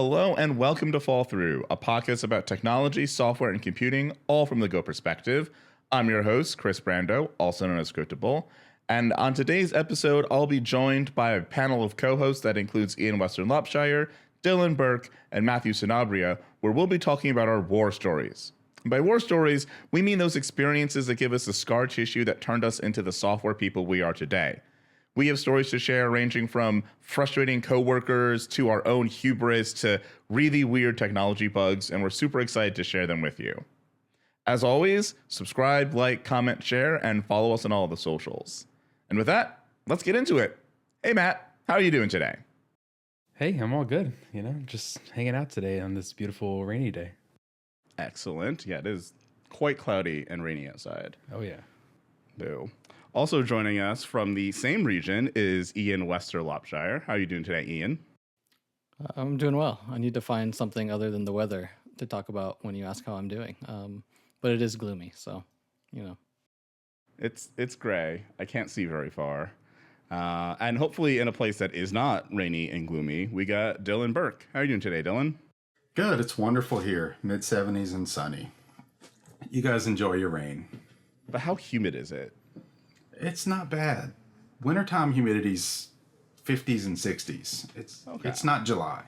Hello and welcome to Fall Through, a podcast about technology, software, and computing, all from the Go perspective. I'm your host, Kris Brandow, also known as Scriptable. And on today's episode, I'll be joined by a panel of co-hosts that includes Ian Wester-Lopshire, Dylan Bourque, and Matthew Sanabria, where we'll be talking about our war stories. And by war stories, we mean those experiences that give us the scar tissue that turned us into the software people we are today. We have stories to share ranging from frustrating coworkers to our own hubris to really weird technology bugs, and we're super excited to share them with you. As always, subscribe, like, comment, share, and follow us on all of the socials. And with that, let's get into it. Hey, Matt, how are you doing today? Hey, I'm all good. Just hanging out today on this beautiful rainy day. Excellent. Yeah, it is quite cloudy and rainy outside. Oh, yeah. Boo. Also joining us from the same region is Ian Wester-Lopshire. How are you doing today, Ian? I'm doing well. I need to find something other than the weather to talk about when you ask how I'm doing. But it is gloomy, so, It's gray. I can't see very far. And hopefully in a place that is not rainy and gloomy, we got Dylan Bourque. How are you doing today, Dylan? Good. It's wonderful here. Mid-70s and sunny. You guys enjoy your rain. But how humid is it? It's not bad. Wintertime humidity's 50s and 60s. It's not July.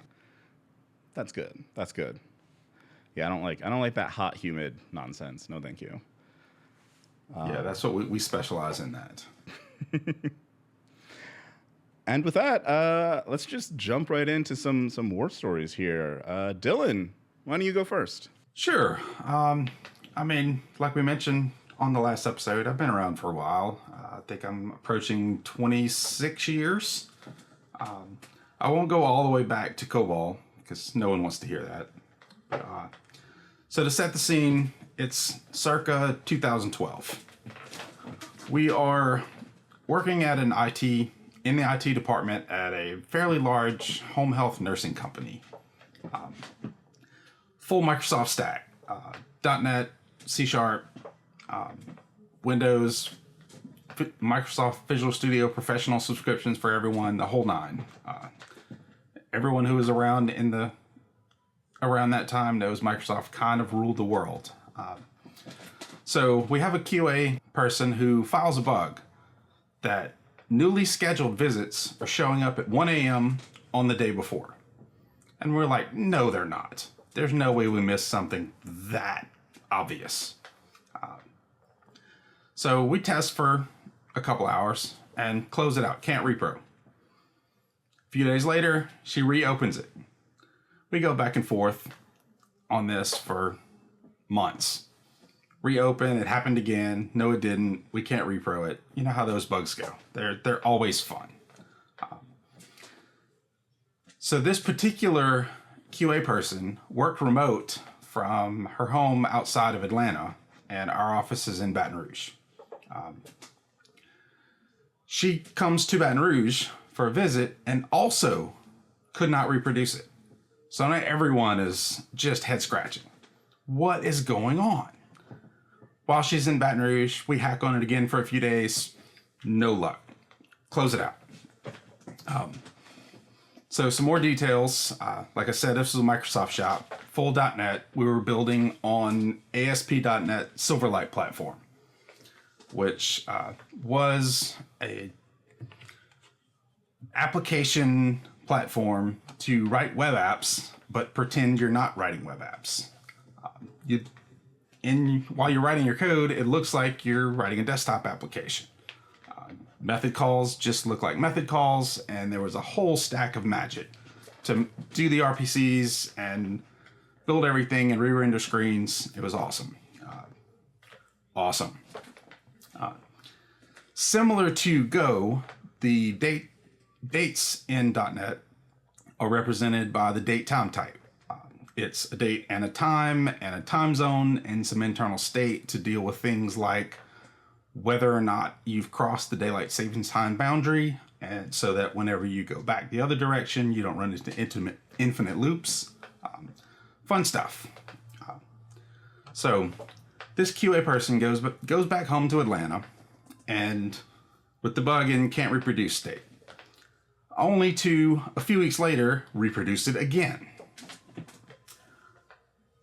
That's good. That's good. Yeah, I don't like that hot, humid nonsense. No, thank you. Yeah, that's what we specialize in that. And with that, let's just jump right into some war stories here. Dylan, why don't you go first? Sure. Like we mentioned on the last episode, I've been around for a while. I think I'm approaching 26 years. I won't go all the way back to COBOL because no one wants to hear that. So to set the scene, it's circa 2012. We are working at in the IT department at a fairly large home health nursing company. Full Microsoft stack, .NET, C#, Windows, Microsoft Visual Studio professional subscriptions for everyone, the whole nine. Everyone who was around that time knows Microsoft kind of ruled the world. So we have a QA person who files a bug that newly scheduled visits are showing up at 1 a.m. on the day before. And we're like, no, they're not. There's no way we missed something that obvious. So we test for a couple hours and close it out. Can't repro. A few days later, she reopens it. We go back and forth on this for months. Reopen, it happened again. No, it didn't. We can't repro it. You know how those bugs go. They're always fun. So this particular QA person worked remote from her home outside of Atlanta, and our office is in Baton Rouge. She comes to Baton Rouge for a visit and also could not reproduce it. So now everyone is just head scratching. What is going on? While she's in Baton Rouge, we hack on it again for a few days. No luck. Close it out. So some more details. Like I said, this was a Microsoft shop, full .NET. We were building on ASP.NET Silverlight platform, which was a application platform to write web apps, but pretend you're not writing web apps. While you're writing your code, it looks like you're writing a desktop application. Method calls just look like method calls, and there was a whole stack of magic to do the RPCs and build everything and re-render screens. It was awesome. Awesome. Similar to Go, the dates in .NET are represented by the date time type. It's a date and a time zone, and some internal state to deal with things like whether or not you've crossed the daylight savings time boundary, and so that whenever you go back the other direction, you don't run into infinite loops. Fun stuff. So this QA person goes back home to Atlanta, and with the bug in can't reproduce state, only to a few weeks later reproduce it again.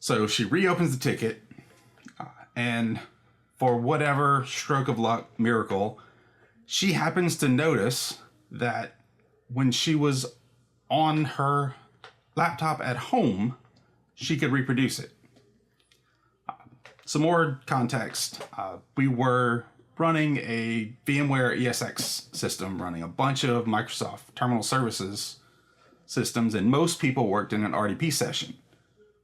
So she reopens the ticket, and for whatever stroke of luck, miracle, she happens to notice that when she was on her laptop at home, she could reproduce it. Some more context. We were running a VMware ESX system, running a bunch of Microsoft Terminal Services systems, and most people worked in an RDP session,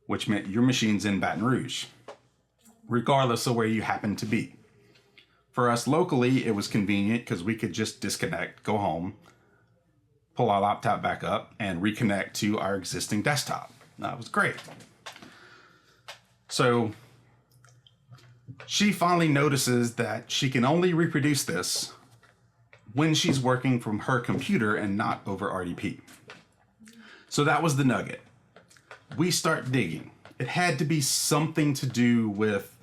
which meant your machine's in Baton Rouge, regardless of where you happen to be. For us locally, it was convenient because we could just disconnect, go home, pull our laptop back up, and reconnect to our existing desktop. That was great. So she finally notices that she can only reproduce this when she's working from her computer and not over RDP. So that was the nugget. We start digging. It had to be something to do with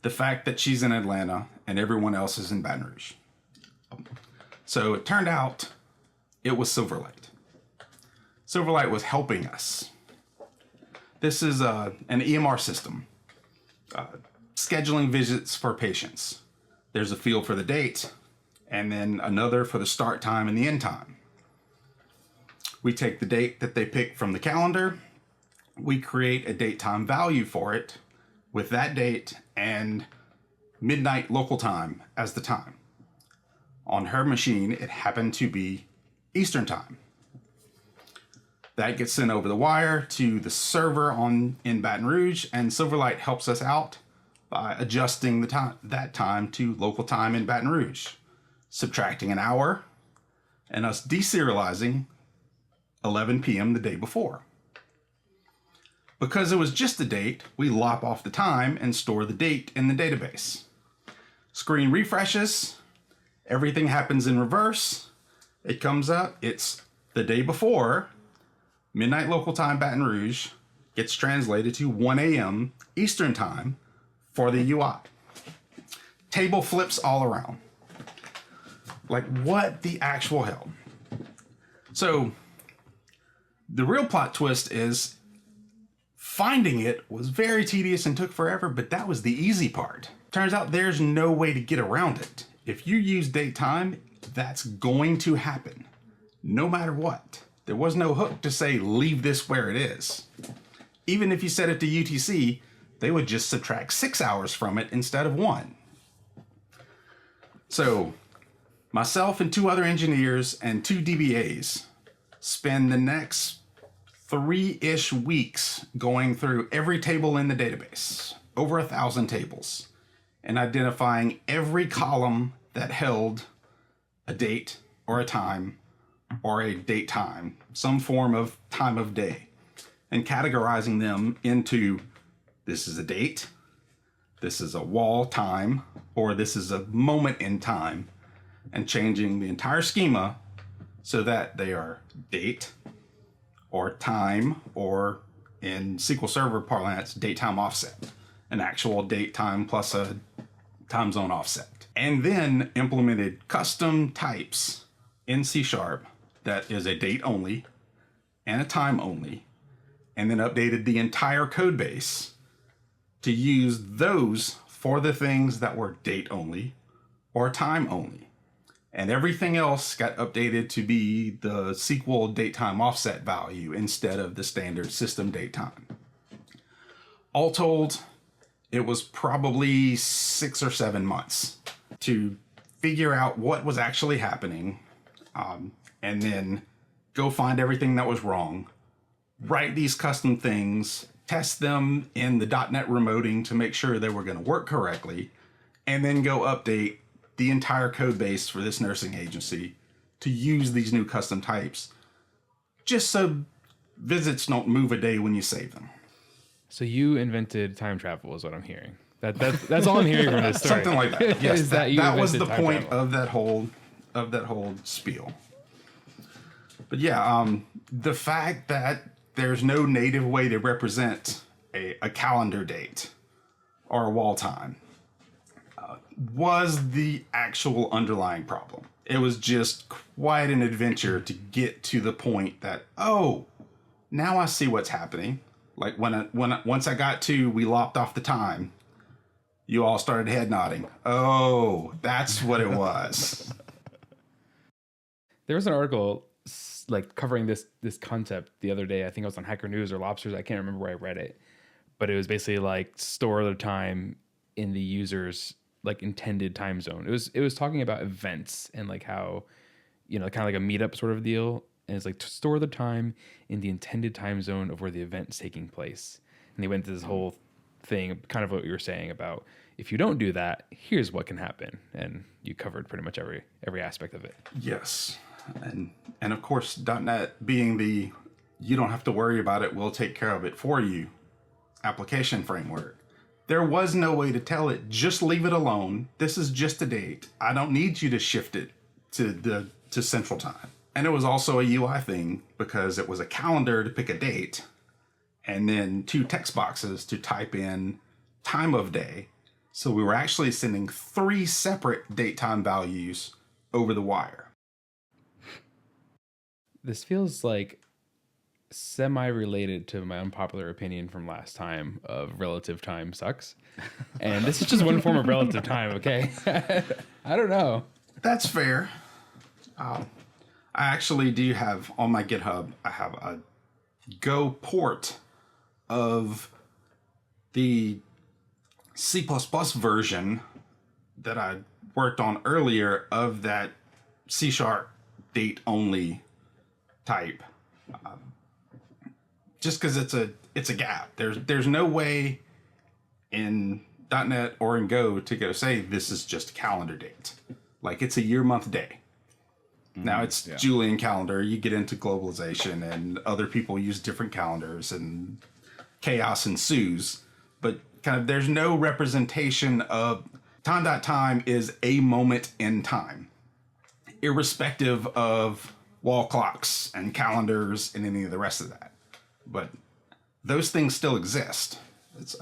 the fact that she's in Atlanta and everyone else is in Baton Rouge. So it turned out it was Silverlight. Silverlight was helping us. This is an EMR system, scheduling visits for patients. There's a field for the date, and then another for the start time and the end time. We take the date that they pick from the calendar, we create a date time value for it with that date and midnight local time as the time. On her machine, it happened to be Eastern time. That gets sent over the wire to the server in Baton Rouge, and Silverlight helps us out by adjusting that time to local time in Baton Rouge, subtracting an hour, and us deserializing 11 p.m. the day before. Because it was just a date, we lop off the time and store the date in the database. Screen refreshes, everything happens in reverse. It comes up, it's the day before, midnight local time Baton Rouge, gets translated to 1 a.m. Eastern time for the UI. Table flips all around. Like, what the actual hell? So, the real plot twist is finding it was very tedious and took forever, but that was the easy part. Turns out there's no way to get around it. If you use date time, that's going to happen, no matter what. There was no hook to say, leave this where it is. Even if you set it to UTC, they would just subtract 6 hours from it instead of 1. So, myself and 2 other engineers and 2 DBAs spend the next 3-ish weeks going through every table in the database, over 1,000 tables, and identifying every column that held a date or a time or a date time, some form of time of day, and categorizing them into this is a date, this is a wall time, or this is a moment in time, and changing the entire schema so that they are date or time, or in SQL Server parlance, date time offset, an actual date time plus a time zone offset. And then implemented custom types in C# that is a date only and a time only, and then updated the entire code base to use those for the things that were date only or time only. And everything else got updated to be the SQL datetime offset value instead of the standard system datetime. All told, it was probably 6 or 7 months to figure out what was actually happening, and then go find everything that was wrong, write these custom things, test them in the .NET remoting to make sure they were going to work correctly, and then go update the entire code base for this nursing agency to use these new custom types, just so visits don't move a day when you save them. So you invented time travel is what I'm hearing. That's all I'm hearing from this story. Something like that. Yes, Is that you that was the invented time point travel. of that whole spiel. But yeah, the fact that there's no native way to represent a calendar date or a wall time was the actual underlying problem. It was just quite an adventure to get to the point that, oh, now I see what's happening. Like once I got to, we lopped off the time. You all started head nodding. Oh, that's what it was. There was an article like covering this concept the other day. I think it was on Hacker News or Lobsters. I can't remember where I read it, but it was basically like store the time in the user's like intended time zone. It was talking about events and like how, you know, kind of like a meetup sort of deal. And it's like to store the time in the intended time zone of where the event's taking place. And they went to this whole thing, kind of what you were saying about if you don't do that, here's what can happen. And you covered pretty much every aspect of it. Yes. And of course, .NET being the you don't have to worry about it, we'll take care of it for you application framework. There was no way to tell it, just leave it alone. This is just a date. I don't need you to shift it to Central Time. And it was also a UI thing because it was a calendar to pick a date and then 2 text boxes to type in time of day. So we were actually sending 3 separate date time values over the wire. This feels like semi-related to my unpopular opinion from last time of relative time sucks. And this is just one form of relative time, okay? I don't know. That's fair. I actually do have on my GitHub, I have a Go port of the C++ version that I worked on earlier of that C# date only type. Just because it's a gap. There's no way in .NET or in Go to go say this is just a calendar date. Like it's a year, month, day. Now it's Julian calendar. You get into globalization and other people use different calendars and chaos ensues. But kind of there's no representation of time.time is a moment in time, irrespective of wall clocks and calendars and any of the rest of that. But those things still exist. It's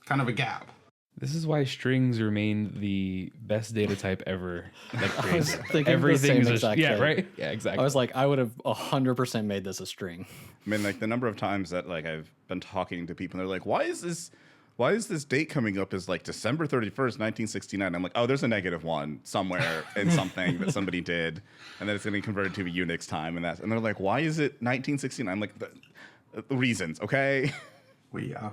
kind of a gap. This is why strings remain the best data type ever. Like I was thinking the same exact thing. Right? Yeah, exactly. I was like, I would have 100% made this a string. I mean, like the number of times that like I've been talking to people and they're like, why is this date coming up as like December 31st, 1969? I'm like, oh, there's a -1 somewhere in something that somebody did, and then it's getting converted to a Unix time, and they're like, why is it 1969? I'm like, the reasons, okay?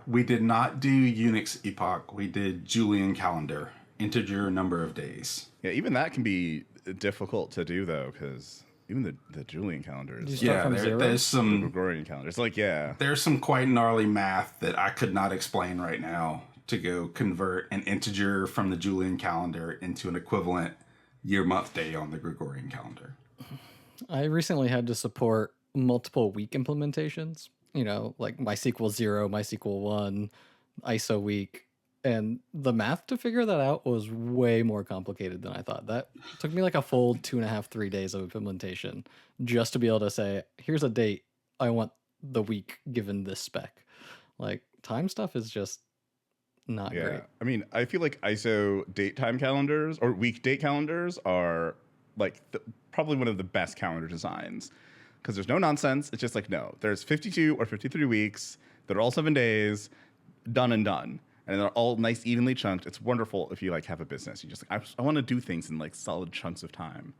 We did not do Unix epoch. We did Julian calendar, integer number of days. Yeah, even that can be difficult to do though, because even the Julian calendar is there's some Gregorian calendar. It's like there's some quite gnarly math that I could not explain right now to go convert an integer from the Julian calendar into an equivalent year, month, day on the Gregorian calendar. I recently had to support multiple week implementations. You know, like MySQL 0, MySQL 1, ISO week. And the math to figure that out was way more complicated than I thought. That took me like a full 2.5, 3 days of implementation just to be able to say, here's a date. I want the week given this spec. Like time stuff is just not great. I mean, I feel like ISO date time calendars or week date calendars are like probably one of the best calendar designs. Because there's no nonsense. It's just like, no, there's 52 or 53 weeks. They're all 7 days, done and done. And they're all nice, evenly chunked. It's wonderful if you like have a business. You just like, I want to do things in like solid chunks of time.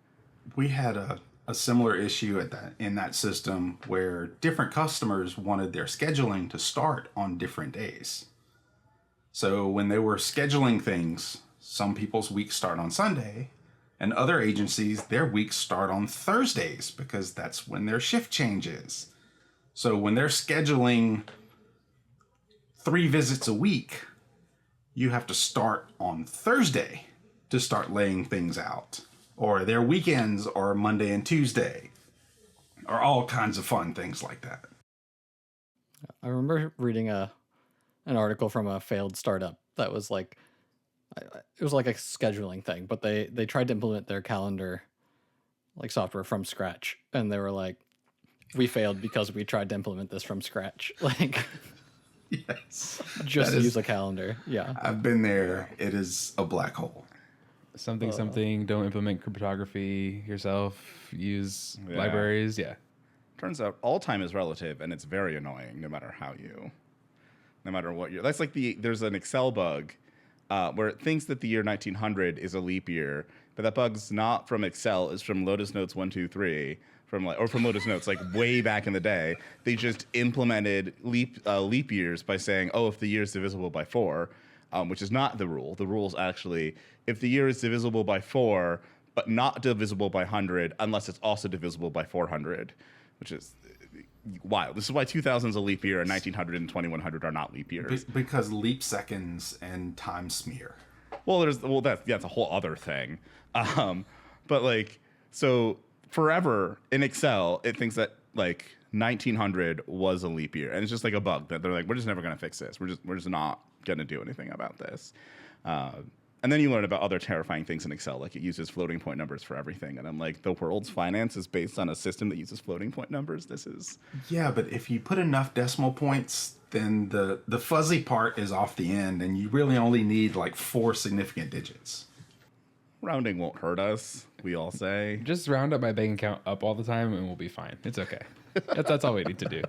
We had a similar issue in that system where different customers wanted their scheduling to start on different days. So when they were scheduling things, some people's weeks start on Sunday. And other agencies, their weeks start on Thursdays because that's when their shift changes. So when they're scheduling 3 visits a week, you have to start on Thursday to start laying things out. Or their weekends are Monday and Tuesday, or all kinds of fun things like that. I remember reading an article from a failed startup that was like, it was like a scheduling thing, but they tried to implement their calendar like software from scratch, and they were like, we failed because we tried to implement this from scratch. Like, yes, just use a calendar. Yeah, I've been there. It is a black hole. Something. Don't implement cryptography yourself. Use libraries. Yeah. Turns out all time is relative, and it's very annoying no matter how you no matter what year. That's like there's an Excel bug where it thinks that the year 1900 is a leap year, but that bug's not from Excel. It's from Lotus Notes 123, from Lotus Notes, like way back in the day. They just implemented leap years by saying, oh, if the year is divisible by 4, which is not the rule. The rule is actually if the year is divisible by 4, but not divisible by 100, unless it's also divisible by 400, which is wild. This is why 2000 is a leap year and 1900 and 2100 are not leap years. Because leap seconds and time smear. Well, that's a whole other thing. But like, so forever in Excel, it thinks that like 1900 was a leap year, and it's just like a bug that they're like, we're just never gonna fix this. We're just not gonna do anything about this. And then you learn about other terrifying things in Excel, like it uses floating point numbers for everything. And I'm like, the world's finance is based on a system that uses floating point numbers. This is... Yeah, but if you put enough decimal points, then the fuzzy part is off the end, and you really only need like 4 significant digits. Rounding won't hurt us, we all say. Just round up my bank account up all the time and we'll be fine. It's okay. That's all we need to do.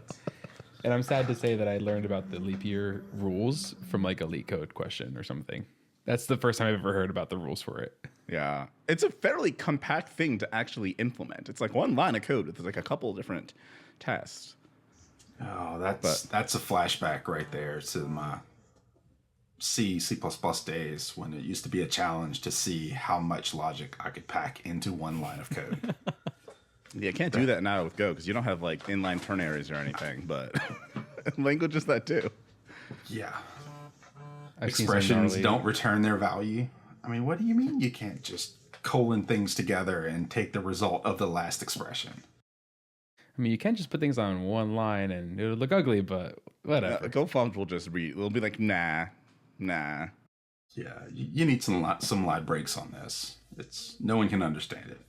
And I'm sad to say that I learned about the leap year rules from like a leak code question or something. That's the first time I've ever heard about the rules for it. Yeah. It's a fairly compact thing to actually implement. It's like one line of code with like a couple of different tests. Oh, that's a flashback right there to my C++ days when it used to be a challenge to see how much logic I could pack into one line of code. Yeah, I can't do that now with Go because you don't have like inline ternaries or anything, but language is that too. Yeah. I've Expressions don't return their value. I mean, what do you mean you can't just colon things together and take the result of the last expression? I mean, you can't just put things on one line and it'll look ugly, but whatever. Go Fonts will just read. It'll be like, nah. Yeah, you need some light breaks on this. No one can understand it.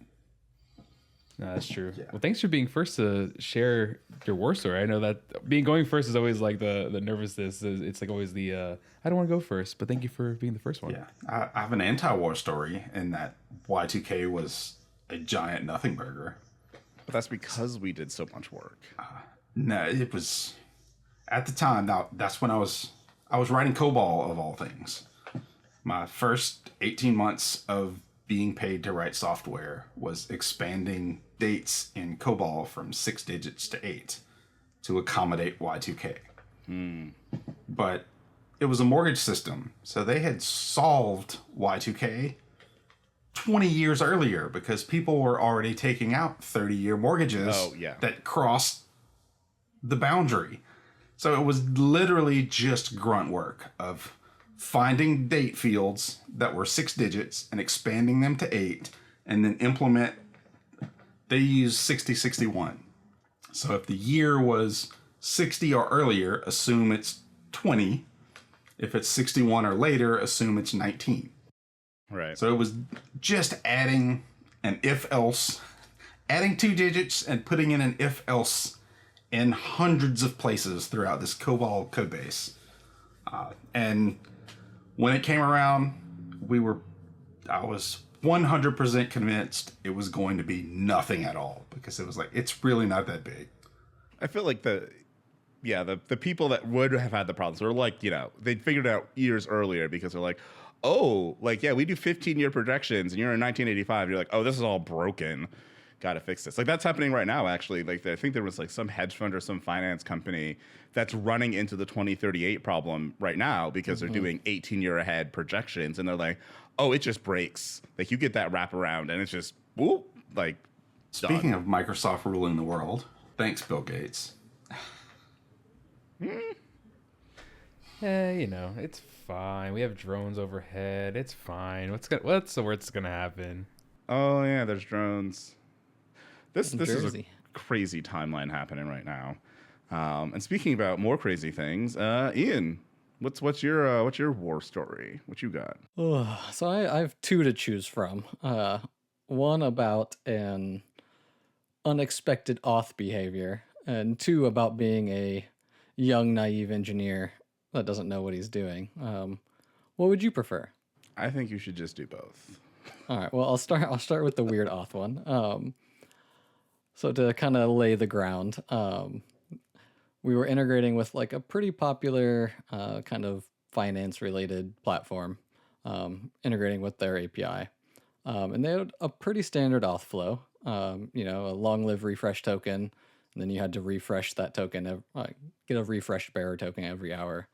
No, that's true. Yeah. Well, thanks for being first to share your war story. I know that going first is always like the nervousness. It's like always the I don't want to go first, but thank you for being the first one. Yeah, I have an anti-war story in that Y2K was a giant nothing burger. But that's because we did so much work. No, it was at the time. Now that's when I was writing COBOL of all things. My first 18 months of being paid to write software was expanding dates in COBOL from 6 digits to 8 to accommodate Y2K. But it was a mortgage system, so they had solved Y2K 20 years earlier because people were already taking out 30-year mortgages that crossed the boundary. So it was literally just grunt work of finding date fields that were 6 digits and expanding them to 8 and then implement. They use 6061. So if the year was 60 or earlier, assume it's 20. If it's 61 or later, assume it's 19. Right. So it was just adding an if-else, adding 2 digits and putting in an if-else in hundreds of places throughout this COBOL code base. And when it came around, I was 100% convinced it was going to be nothing at all because it was like, it's really not that big. I feel like the people that would have had the problems were like, they'd figured it out years earlier because they're like, oh, like, yeah, we do 15-year projections and you're in 1985. You're like, oh, this is all broken. Got to fix this. Like that's happening right now, actually. Like I think there was like some hedge fund or some finance company that's running into the 2038 problem right now because they're doing 18-year ahead projections. And they're like, oh, it just breaks. Like you get that wraparound and it's just, whoop, like Speaking done. of Microsoft ruling the world, thanks, Bill Gates. It's fine. We have drones overhead. It's fine. What's the worst gonna happen? Oh yeah, there's drones. This is a Jersey. crazy timeline happening right now. And speaking about more crazy things, Ian, what's your war story? What you got? So I have 2 to choose from. One about an unexpected auth behavior, and 2 about being a young, naive engineer that doesn't know what he's doing. What would you prefer? I think you should just do both. All right. Well, I'll start with the weird auth one. So to kind of lay the ground, we were integrating with like a pretty popular kind of finance related platform, integrating with their API. And they had a pretty standard auth flow, a long live refresh token. And then you had to refresh that token, get a refreshed bearer token every hour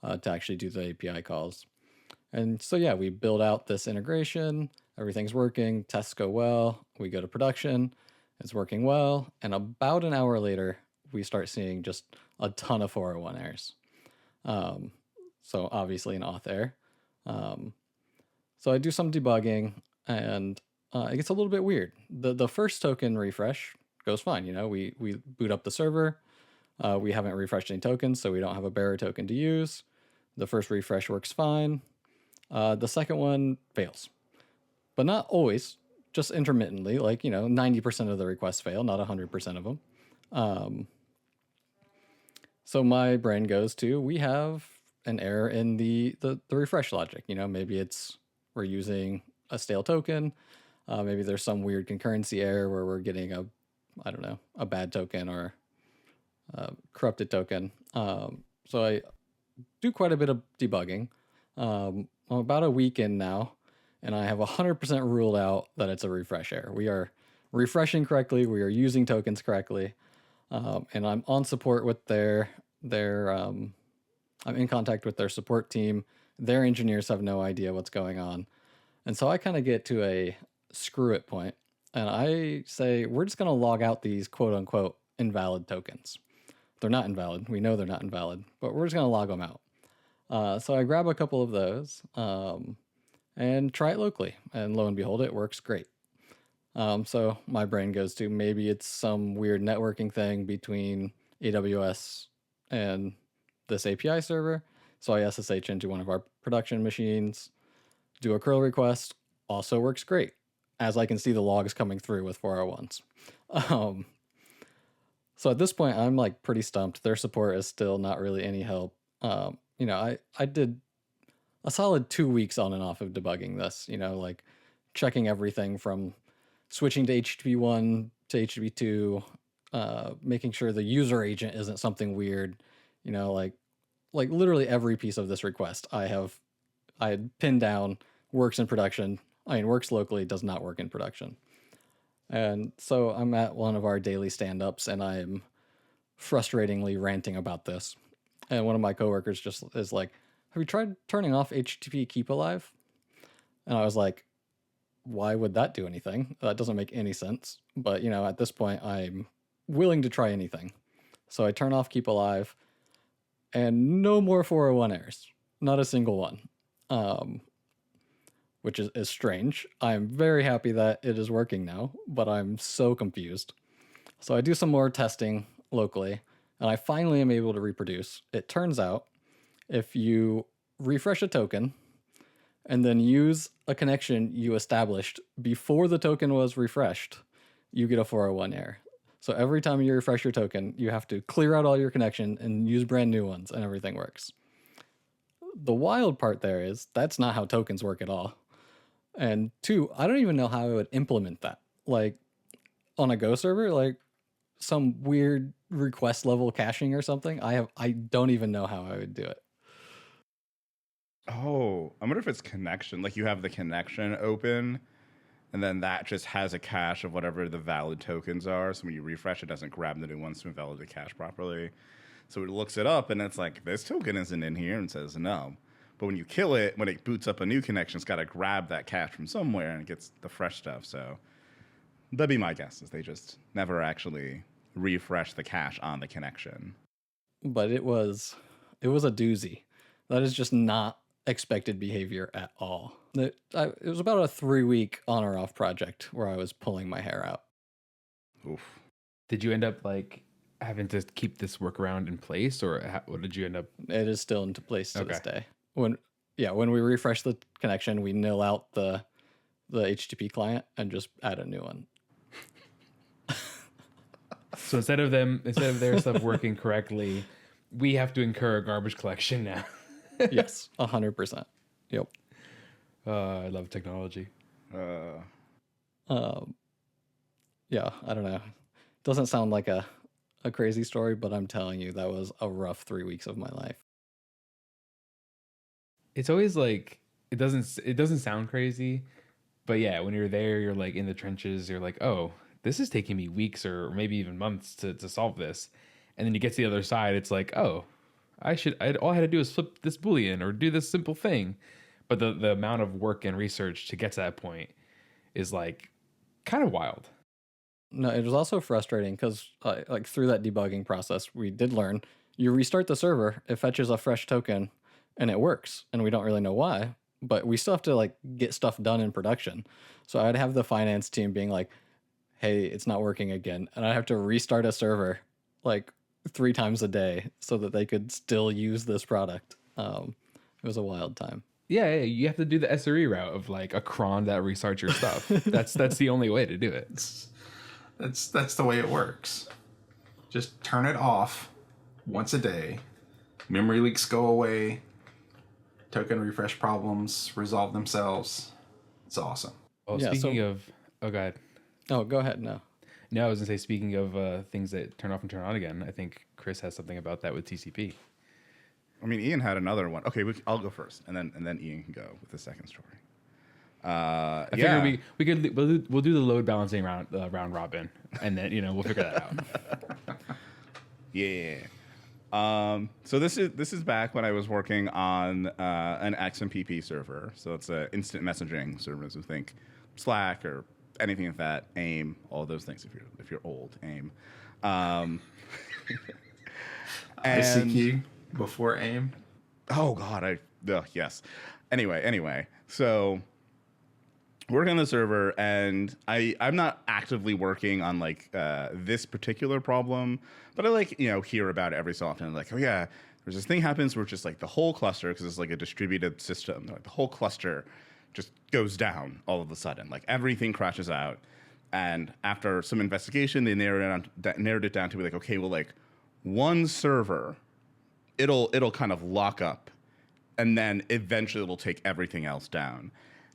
to actually do the API calls. And so, yeah, we build out this integration. Everything's working. Tests go well. We go to production. It's working well. And about an hour later, we start seeing just a ton of 401 errors. So obviously an auth error. So I do some debugging, and it gets a little bit weird. The first token refresh goes fine. We boot up the server. We haven't refreshed any tokens, so we don't have a bearer token to use. The first refresh works fine. The second one fails, but not always, just intermittently. 90% of the requests fail, not 100% of them. So my brain goes to, we have an error in the refresh logic. Maybe we're using a stale token. Maybe there's some weird concurrency error where we're getting a bad token or a corrupted token. So I do quite a bit of debugging. I'm about a week in now, and I have 100% ruled out that it's a refresh error. We are refreshing correctly. We are using tokens correctly. And I'm on support with I'm in contact with their support team. Their engineers have no idea what's going on. And so I kind of get to a screw it point, and I say, we're just going to log out these quote unquote invalid tokens. They're not invalid. We know they're not invalid, but we're just going to log them out. So I grab a couple of those and try it locally. And lo and behold, it works great. So my brain goes to, maybe it's some weird networking thing between AWS and this API server. So I SSH into one of our production machines, do a curl request, also works great, as I can see the logs coming through with 401s. So at this point, I'm like pretty stumped. Their support is still not really any help. I did a solid 2 weeks on and off of debugging this, checking everything from switching to HTTP1 to HTTP2, making sure the user agent isn't something weird, like literally every piece of this request I had pinned down, works in production. Works locally, does not work in production. And so I'm at one of our daily stand-ups, and I'm frustratingly ranting about this. And one of my coworkers just is like, have you tried turning off HTTP keep alive? And I was like, why would that do anything? That doesn't make any sense. But, at this point, I'm willing to try anything. So I turn off keep alive, and no more 401 errors. Not a single one. Which is strange. I'm very happy that it is working now, but I'm so confused. So I do some more testing locally, and I finally am able to reproduce. It turns out if you refresh a token and then use a connection you established before the token was refreshed, you get a 401 error. So every time you refresh your token, you have to clear out all your connection and use brand new ones, and everything works. The wild part there is that's not how tokens work at all. And two, I don't even know how I would implement that. Like on a Go server, like some weird request level caching or something. I don't even know how I would do it. Oh, I wonder if it's connection. Like you have the connection open, and then that just has a cache of whatever the valid tokens are. So when you refresh, it doesn't grab the new ones to invalidate the cache properly. So it looks it up, and it's like, this token isn't in here, and says no. But when you kill it, when it boots up a new connection, it's got to grab that cache from somewhere, and it gets the fresh stuff. So that'd be my guess, is they just never actually refresh the cache on the connection. But it was a doozy. That is just not expected behavior at all. It was about a 3-week on or off project where I was pulling my hair out. Oof. Did you end up like having to keep this workaround in place, or what did you end up? It is still into place to this day. When we refresh the connection, we nil out the HTTP client and just add a new one. So instead of their stuff working correctly, we have to incur a garbage collection now. Yes, 100%. Yep. I love technology. Yeah, I don't know. Doesn't sound like a a crazy story, but I'm telling you, that was a rough 3 weeks of my life. It's always like it doesn't sound crazy, but yeah, when you're there, you're like in the trenches. You're like, oh, this is taking me weeks or maybe even months to solve this, and then you get to the other side. It's like, oh, all I had to do is flip this boolean or do this simple thing, but the amount of work and research to get to that point is like kind of wild. No, it was also frustrating because like through that debugging process, we did learn you restart the server, it fetches a fresh token, and it works, and we don't really know why, but we still have to like get stuff done in production. So I'd have the finance team being like, "Hey, it's not working again," and I have to restart a server like 3 times a day so that they could still use this product. It was a wild time. Yeah, you have to do the SRE route of like a cron that restarts your stuff. That's the only way to do it. That's the way it works. Just turn it off once a day. Memory leaks go away. Token refresh problems resolve themselves. It's awesome. Oh, Yeah, speaking of, oh god, Oh, go ahead. No. no, I was gonna say speaking of things that turn off and turn on again. I think Kris has something about that with TCP. I mean, Ian had another one. Okay, I'll go first, and then Ian can go with the second story. I figure we'll do the load balancing round robin, and then we'll figure that out. Yeah. So this is back when I was working on an XMPP server. So it's an instant messaging server. So think Slack or anything like that. AIM, all those things. If you're old, AIM. ICQ before AIM. Oh God, yes. Anyway. So working on the server, and I'm not actively working on like this particular problem, but I hear about it every so often. Like, oh yeah, there's this thing happens where just like the whole cluster, because it's like a distributed system, like the whole cluster just goes down all of a sudden. Like everything crashes out, and after some investigation, they narrowed it down to be like, okay, well, like one server, it'll kind of lock up, and then eventually it'll take everything else down,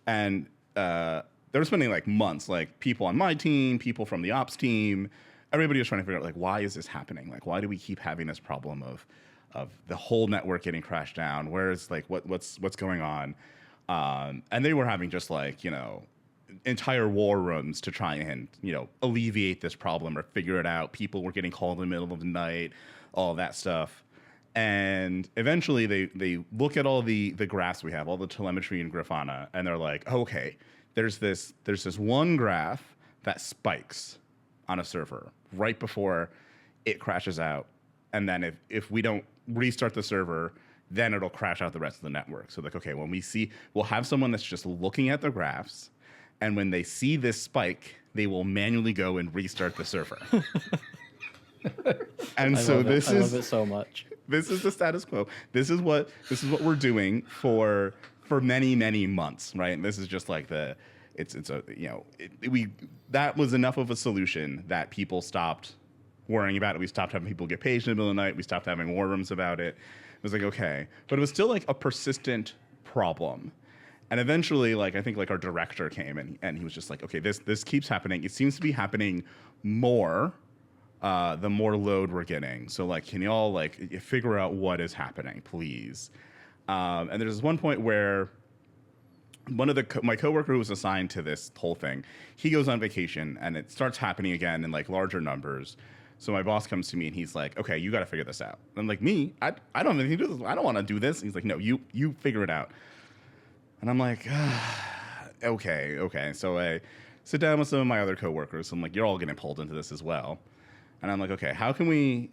and they were spending like months, like people on my team, people from the ops team, everybody was trying to figure out like, why is this happening? Like, why do we keep having this problem of the whole network getting crashed down? Where's like what's going on? And they were having just like entire war rooms to try and alleviate this problem or figure it out. People were getting called in the middle of the night, all that stuff. And eventually they look at all the graphs we have, all the telemetry in Grafana, and they're like, oh, okay, there's this one graph that spikes on a server right before it crashes out. And then if we don't restart the server, then it'll crash out the rest of the network. So like, okay, we'll have someone that's just looking at the graphs, and when they see this spike, they will manually go and restart the server. And I love it so much. This is the status quo. This is what we're doing for many, many months, right? And this is just like that was enough of a solution that people stopped worrying about it. We stopped having people get paged in the middle of the night. We stopped having war rooms about it. It was like, okay, but it was still like a persistent problem. And eventually, like I think like our director came and he was just like, okay, this keeps happening. It seems to be happening more. The more load we're getting. So like, can y'all like figure out what is happening, please? And there's one point where one of my coworker who was assigned to this whole thing, he goes on vacation and it starts happening again in like larger numbers. So my boss comes to me and he's like, okay, you got to figure this out. And I'm like, me? I don't have anything to do with this. I don't want to do this. And he's like, no, you figure it out. And I'm like, okay. So I sit down with some of my other coworkers. I'm like, you're all getting pulled into this as well. And I'm like, okay, how can we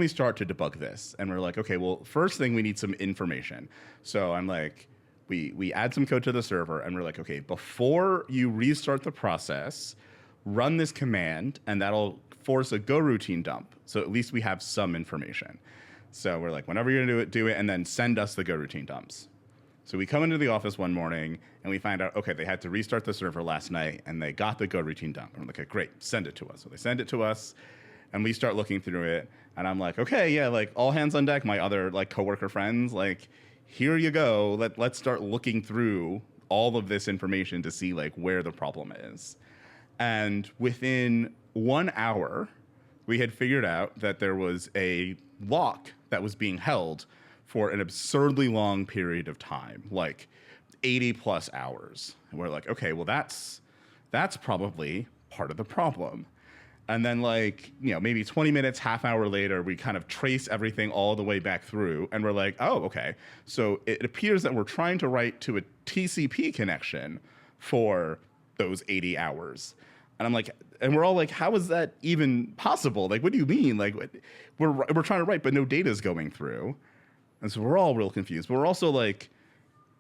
start to debug this? And we're like, okay, well, first thing we need some information. So I'm like, we add some code to the server, and we're like, okay, before you restart the process, run this command, and that'll force a go routine dump. So at least we have some information. So we're like, whenever you're gonna do it, and then send us the go routine dumps. So we come into the office one morning and we find out, okay, they had to restart the server last night and they got the go routine dump. And I'm like, okay, great, send it to us. So they send it to us. And we start looking through it, and I'm like, okay, yeah, like all hands on deck. My other like coworker friends, like, here you go. Let's start looking through all of this information to see like where the problem is. And within 1 hour, we had figured out that there was a lock that was being held for an absurdly long period of time, like 80 plus hours. And we're like, okay, well, that's probably part of the problem. And then, like, you know, maybe 20 minutes, half hour later, we kind of trace everything all the way back through. And we're like, oh, okay. So it appears that we're trying to write to a TCP connection for those 80 hours. And I'm like, and we're all like, how is that even possible? Like, what do you mean? Like, we're trying to write, but no data is going through. And so we're all real confused. But we're also like,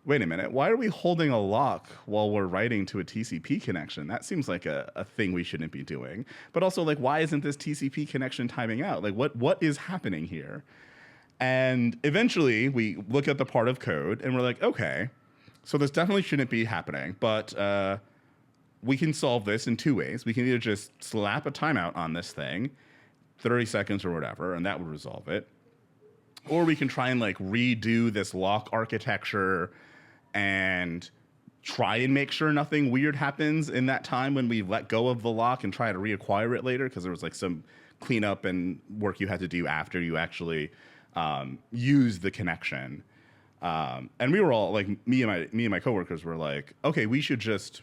wait a minute, why are we holding a lock while we're writing to a TCP connection? That seems like a thing we shouldn't be doing. But also, like, why isn't this TCP connection timing out? Like, what is happening here? And eventually, we look at the part of code, and we're like, okay, so this definitely shouldn't be happening. But we can solve this in two ways. We can either just slap a timeout on this thing, 30 seconds or whatever, and that would resolve it. Or we can try and, like, redo this lock architecture and try and make sure nothing weird happens in that time when we let go of the lock and try to reacquire it later, because there was, like, some cleanup and work you had to do after you actually use the connection. And we were all, like, me and my coworkers were like, okay, we should just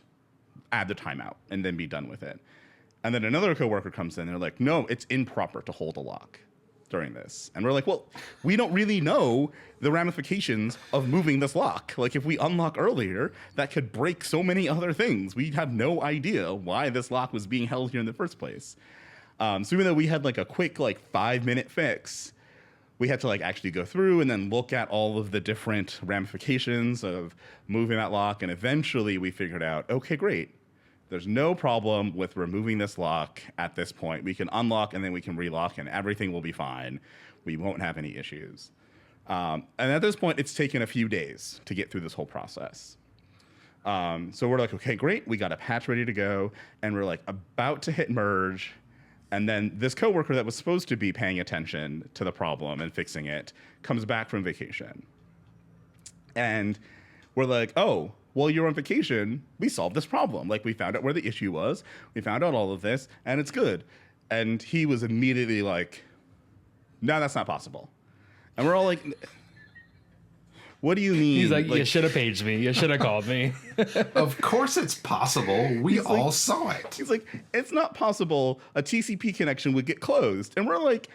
add the timeout and then be done with it. And then another coworker comes in and they're like, no, it's improper to hold a lock during this. And we're like, well, we don't really know the ramifications of moving this lock. Like, if we unlock earlier, that could break so many other things. We have no idea why this lock was being held here in the first place. So even though we had, like, a quick, like, 5-minute fix, we had to, like, actually go through and then look at all of the different ramifications of moving that lock. And eventually we figured out, okay, great. There's no problem with removing this lock at this point. We can unlock and then we can relock and everything will be fine. We won't have any issues. And at this point, it's taken a few days to get through this whole process. So we're like, okay, great. We got a patch ready to go. And we're, like, about to hit merge. And then this coworker that was supposed to be paying attention to the problem and fixing it comes back from vacation. And we're like, oh, well, you're on vacation. We solved this problem. Like, we found out where the issue was. We found out all of this, and it's good. And he was immediately like, no, that's not possible. And we're all like, what do you mean? He's like, you should have paged me. You should have called me. Of course it's possible. We all saw it. He's like, it's not possible a TCP connection would get closed. And we're like,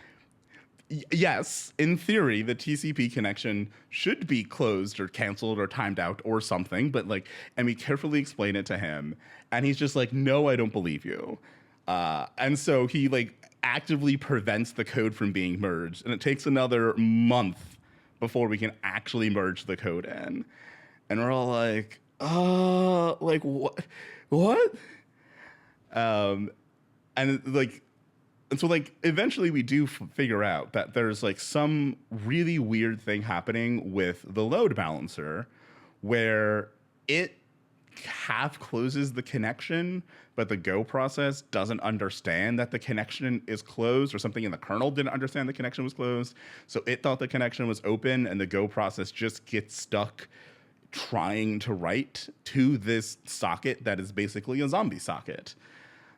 yes, in theory, the TCP connection should be closed or canceled or timed out or something. But, like, and we carefully explain it to him. And he's just like, no, I don't believe you. And so he, like, actively prevents the code from being merged. And it takes another month before we can actually merge the code in. And we're all like, like, what? And, like, and so, like, eventually we do figure out that there's, like, some really weird thing happening with the load balancer where it half closes the connection, but the Go process doesn't understand that the connection is closed, or something in the kernel didn't understand the connection was closed. So it thought the connection was open, and the Go process just gets stuck trying to write to this socket that is basically a zombie socket.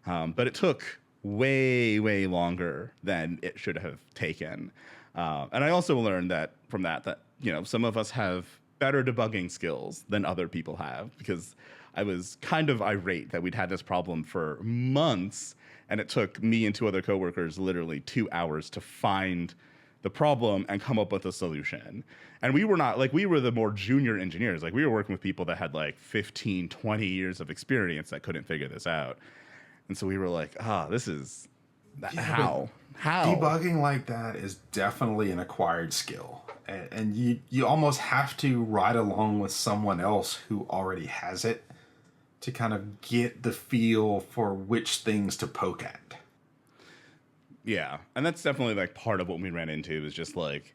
But it took way longer than it should have taken. And I also learned that from that, you know, some of us have better debugging skills than other people have, because I was kind of irate that we'd had this problem for months, and it took me and two other coworkers literally 2 hours to find the problem and come up with a solution. And we were not, like, we were the more junior engineers. Like, we were working with people that had, like, 15, 20 years of experience that couldn't figure this out. And so we were like, this is, how? Debugging like that is definitely an acquired skill. And you almost have to ride along with someone else who already has it to kind of get the feel for which things to poke at. Yeah, and that's definitely, like, part of what we ran into, is just, like,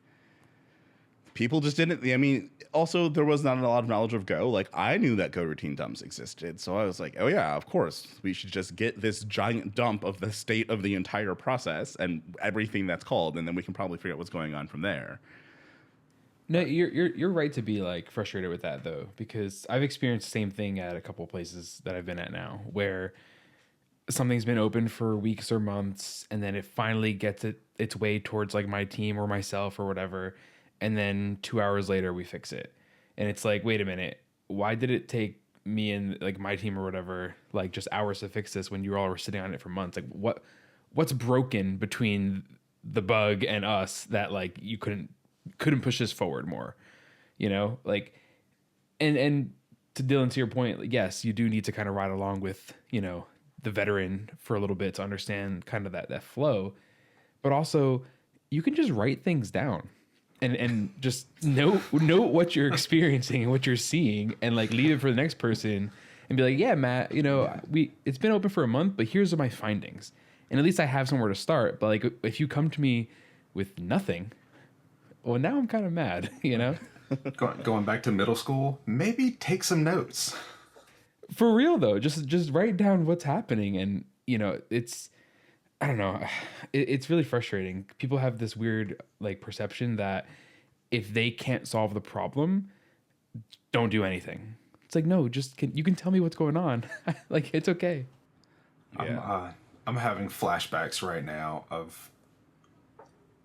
people just didn't. I mean, also, there was not a lot of knowledge of Go. Like, I knew that Go routine dumps existed, so I was like, oh yeah, of course, we should just get this giant dump of the state of the entire process and everything that's called, and then we can probably figure out what's going on from there. No, you're right to be, like, frustrated with that, though, because I've experienced the same thing at a couple of places that I've been at now, where something's been open for weeks or months, and then it finally gets its way towards like my team or myself or whatever, and then 2 hours later we fix it, and it's like, wait a minute, why did it take me and like my team or whatever like just hours to fix this when you all were sitting on it for months? Like what's broken between the bug and us that like you couldn't push this forward more, you know? Like, and to Dylan, to your point, like, yes, you do need to kind of ride along with, you know, the veteran for a little bit to understand kind of that flow, but also you can just write things down and just note what you're experiencing and what you're seeing, and like leave it for the next person and be like, yeah, Matt, you know, it's been open for a month, but here's my findings. And at least I have somewhere to start. But like, if you come to me with nothing, well, now I'm kind of mad, you know? Going back to middle school, maybe take some notes. For real though, just write down what's happening. And you know, I don't know, it's really frustrating. People have this weird like perception that if they can't solve the problem, don't do anything. It's like, no, you can tell me what's going on. Like, it's okay. Yeah. I'm having flashbacks right now of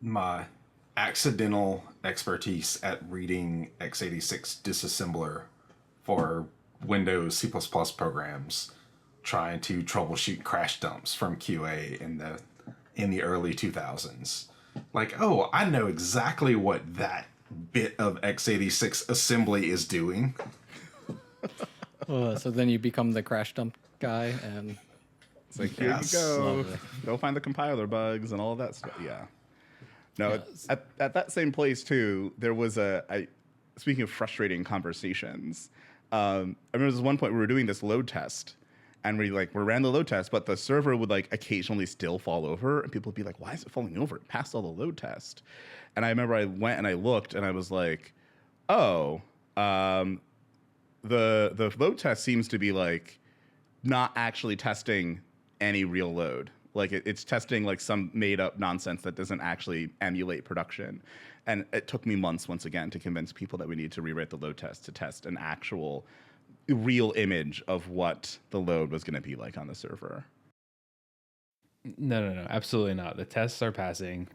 my accidental expertise at reading x86 disassembler for Windows C++ programs, trying to troubleshoot crash dumps from QA in the early 2000s. Like, oh, I know exactly what that bit of x86 assembly is doing. So then you become the crash dump guy, and It's like, here Yes. you go. Lovely. Go find the compiler bugs and all of that stuff. Yeah. No, Yes. at that same place too, there was speaking of frustrating conversations, I remember there was one point we were doing this load test, and we ran the load test, but the server would like occasionally still fall over, and people would be like, why is it falling over? It passed all the load test. And I remember I went and I looked, and I was like, oh, the load test seems to be like not actually testing any real load. Like it's testing like some made up nonsense that doesn't actually emulate production. And it took me months once again to convince people that we need to rewrite the load test to test an actual real image of what the load was going to be like on the server. No, absolutely not. The tests are passing.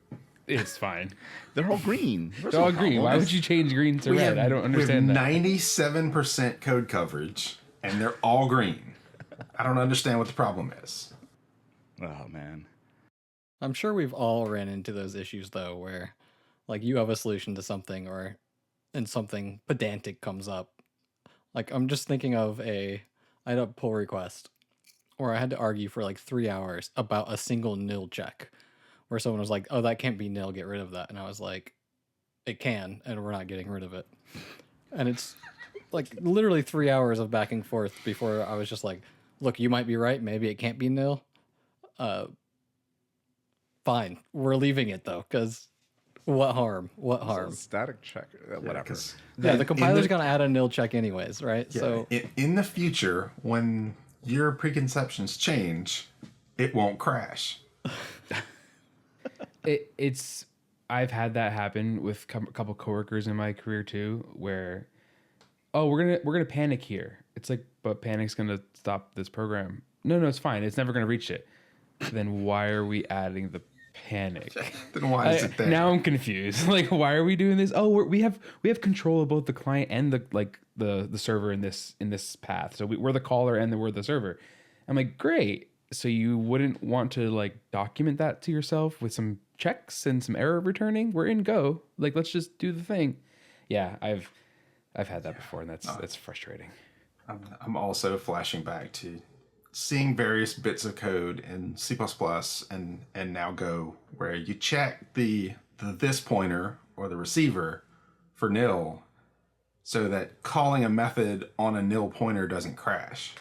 It's fine. They're all green. They're all green. Why would you change green to red? I don't understand that. 97% code coverage, and they're all green. I don't understand what the problem is. Oh man. I'm sure we've all ran into those issues though, where like you have a solution to something and something pedantic comes up. Like I'm just thinking of I had a pull request where I had to argue for like 3 hours about a single nil check, where someone was like, oh, that can't be nil, get rid of that. And I was like, it can, and we're not getting rid of it. And it's like literally 3 hours of back and forth before I was just like, look, you might be right, maybe it can't be nil. Fine, we're leaving it though, because what harm? What harm? Static check. Whatever. Yeah, the compiler's gonna add a nil check anyways, right? Yeah, So in the future, when your preconceptions change, it won't crash. I've had that happen with a couple coworkers in my career too, where, oh, we're gonna panic here. It's like, but panic's gonna stop this program. No, it's fine. It's never gonna reach it. Then why are we adding the panic? Then why is it there? Now I'm confused. Like, why are we doing this? Oh, we have control of both the client and the server in this path. So we're the caller and we're the server. I'm like, great. So you wouldn't want to like document that to yourself with some checks and some error returning? We're in Go. Like, let's just do the thing. Yeah, I've had that before, and that's frustrating. I'm also flashing back to seeing various bits of code in C++ and now Go, where you check the this pointer or the receiver for nil, so that calling a method on a nil pointer doesn't crash.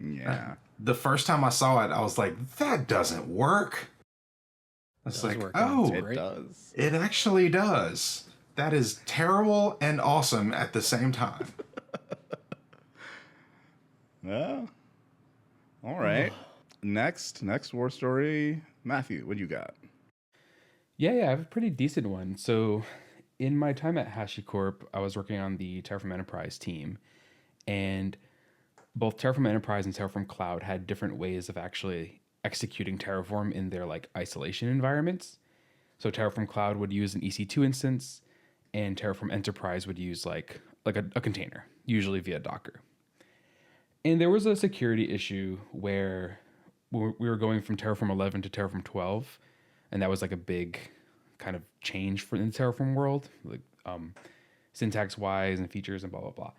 Yeah. The first time I saw it, I was like, that doesn't work. It's like, oh, It does. it actually does. That is terrible and awesome at the same time. Well, all right. Next war story. Matthew, what do you got? Yeah, I have a pretty decent one. So in my time at HashiCorp, I was working on the Terraform Enterprise team, and both Terraform Enterprise and Terraform Cloud had different ways of actually executing Terraform in their like isolation environments. So Terraform Cloud would use an EC2 instance, and Terraform Enterprise would use like a container, usually via Docker. And there was a security issue where we were going from Terraform 11 to Terraform 12, and that was like a big kind of change for in the Terraform world, like syntax wise and features and blah blah blah.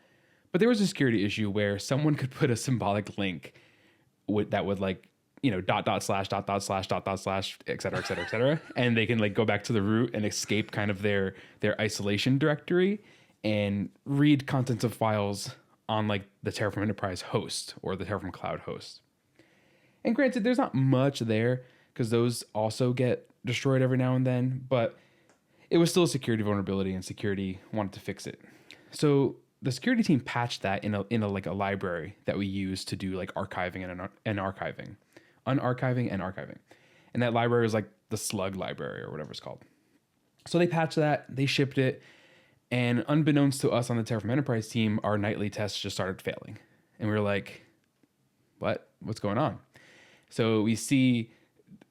But there was a security issue where someone could put a symbolic link that would like, you know, .. / .. / / et cetera, et cetera, et cetera. And they can like go back to the root and escape kind of their isolation directory and read contents of files on like the Terraform Enterprise host or the Terraform Cloud host. And granted, there's not much there because those also get destroyed every now and then, but it was still a security vulnerability and security wanted to fix it. So the security team patched that in a like a library that we use to do like archiving and archiving, unarchiving and archiving. And that library is like the slug library or whatever it's called. So they patched that, they shipped it, and unbeknownst to us on the Terraform Enterprise team, our nightly tests just started failing. And we were like, what's going on? So we see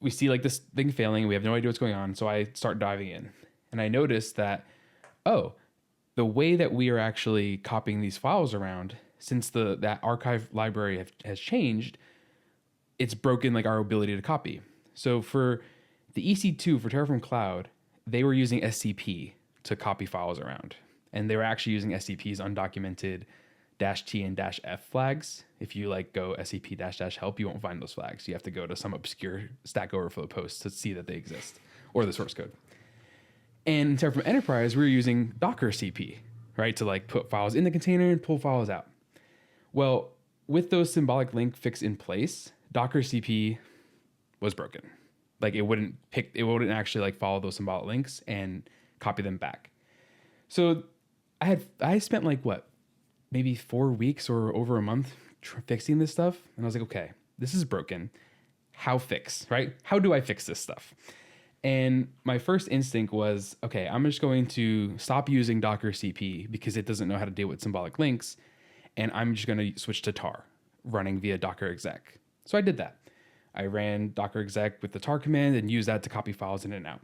like this thing failing. We have no idea what's going on. So I start diving in and I noticed that, the way that we are actually copying these files around, since that archive library has changed, it's broken like our ability to copy. So for the EC2 for Terraform Cloud, they were using SCP to copy files around. And they were actually using SCP's undocumented -T and -F flags. If you like go SCP -help, you won't find those flags. You have to go to some obscure Stack Overflow post to see that they exist, or the source code. And in Terraform Enterprise, we were using Docker CP, right? To like put files in the container and pull files out. Well, with those symbolic link fix in place, Docker CP was broken. Like it wouldn't actually like follow those symbolic links and copy them back. So I spent like maybe 4 weeks or over a month fixing this stuff. And I was like, okay, this is broken. How fix, right? How do I fix this stuff? And my first instinct was, okay, I'm just going to stop using Docker CP because it doesn't know how to deal with symbolic links. And I'm just going to switch to tar running via Docker exec. So I did that. I ran Docker exec with the tar command and used that to copy files in and out.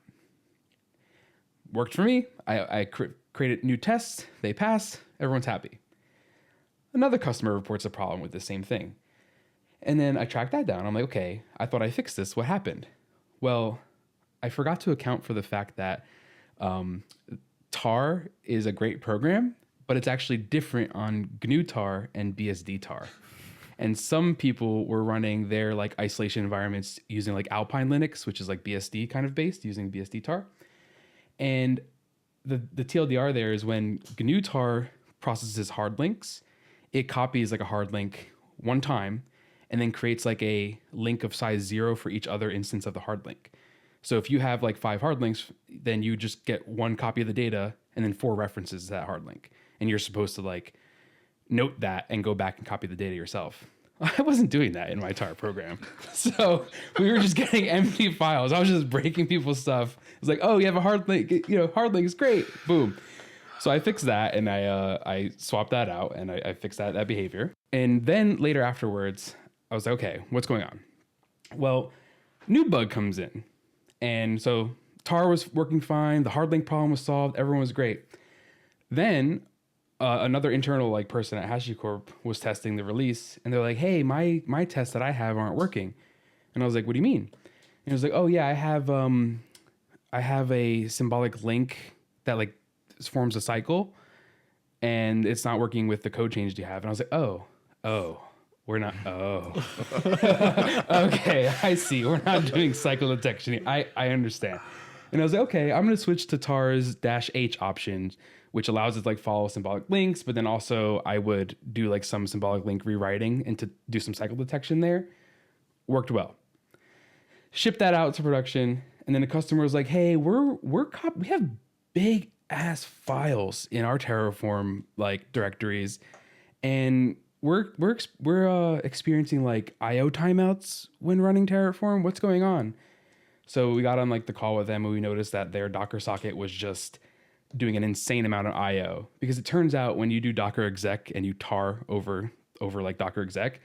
Worked for me. I created new tests. They pass. Everyone's happy. Another customer reports a problem with the same thing. And then I tracked that down. I'm like, okay, I thought I fixed this. What happened? Well, I forgot to account for the fact that tar is a great program, but it's actually different on GNU tar and BSD tar. And some people were running their like isolation environments using like Alpine Linux, which is like BSD kind of based, using BSD tar. And the TLDR there is when GNU tar processes hard links, it copies like a hard link one time and then creates like a link of size 0 for each other instance of the hard link. So if you have like 5 hard links, then you just get 1 copy of the data and then 4 references to that hard link. And you're supposed to like note that and go back and copy the data yourself. I wasn't doing that in my tar program. So we were just getting empty files. I was just breaking people's stuff. It was like, oh, you have a hard link. You know, hard link is great. Boom. So I fixed that and I swapped that out and I fixed that behavior. And then later afterwards, I was like, okay, what's going on? Well, new bug comes in. And so tar was working fine. The hard link problem was solved. Everyone was great. Then another internal like person at HashiCorp was testing the release, and they're like, "Hey, my tests that I have aren't working." And I was like, "What do you mean?" And it was like, "Oh yeah, I have a symbolic link that like forms a cycle, and it's not working with the code change you have." And I was like, "Oh, we're not. Oh, okay, I see. We're not doing cycle detection here. I understand." And I was like, "Okay, I'm gonna switch to tar's -H option, which allows it to like follow symbolic links, but then also I would do like some symbolic link rewriting and to do some cycle detection there." Worked well. Shipped that out to production, and then the customer was like, "Hey, we have big ass files in our Terraform like directories, and we're experiencing like IO timeouts when running Terraform. What's going on?" So we got on like the call with them, and we noticed that their Docker socket was just doing an insane amount of IO, because it turns out when you do Docker exec and you tar over over like Docker exec.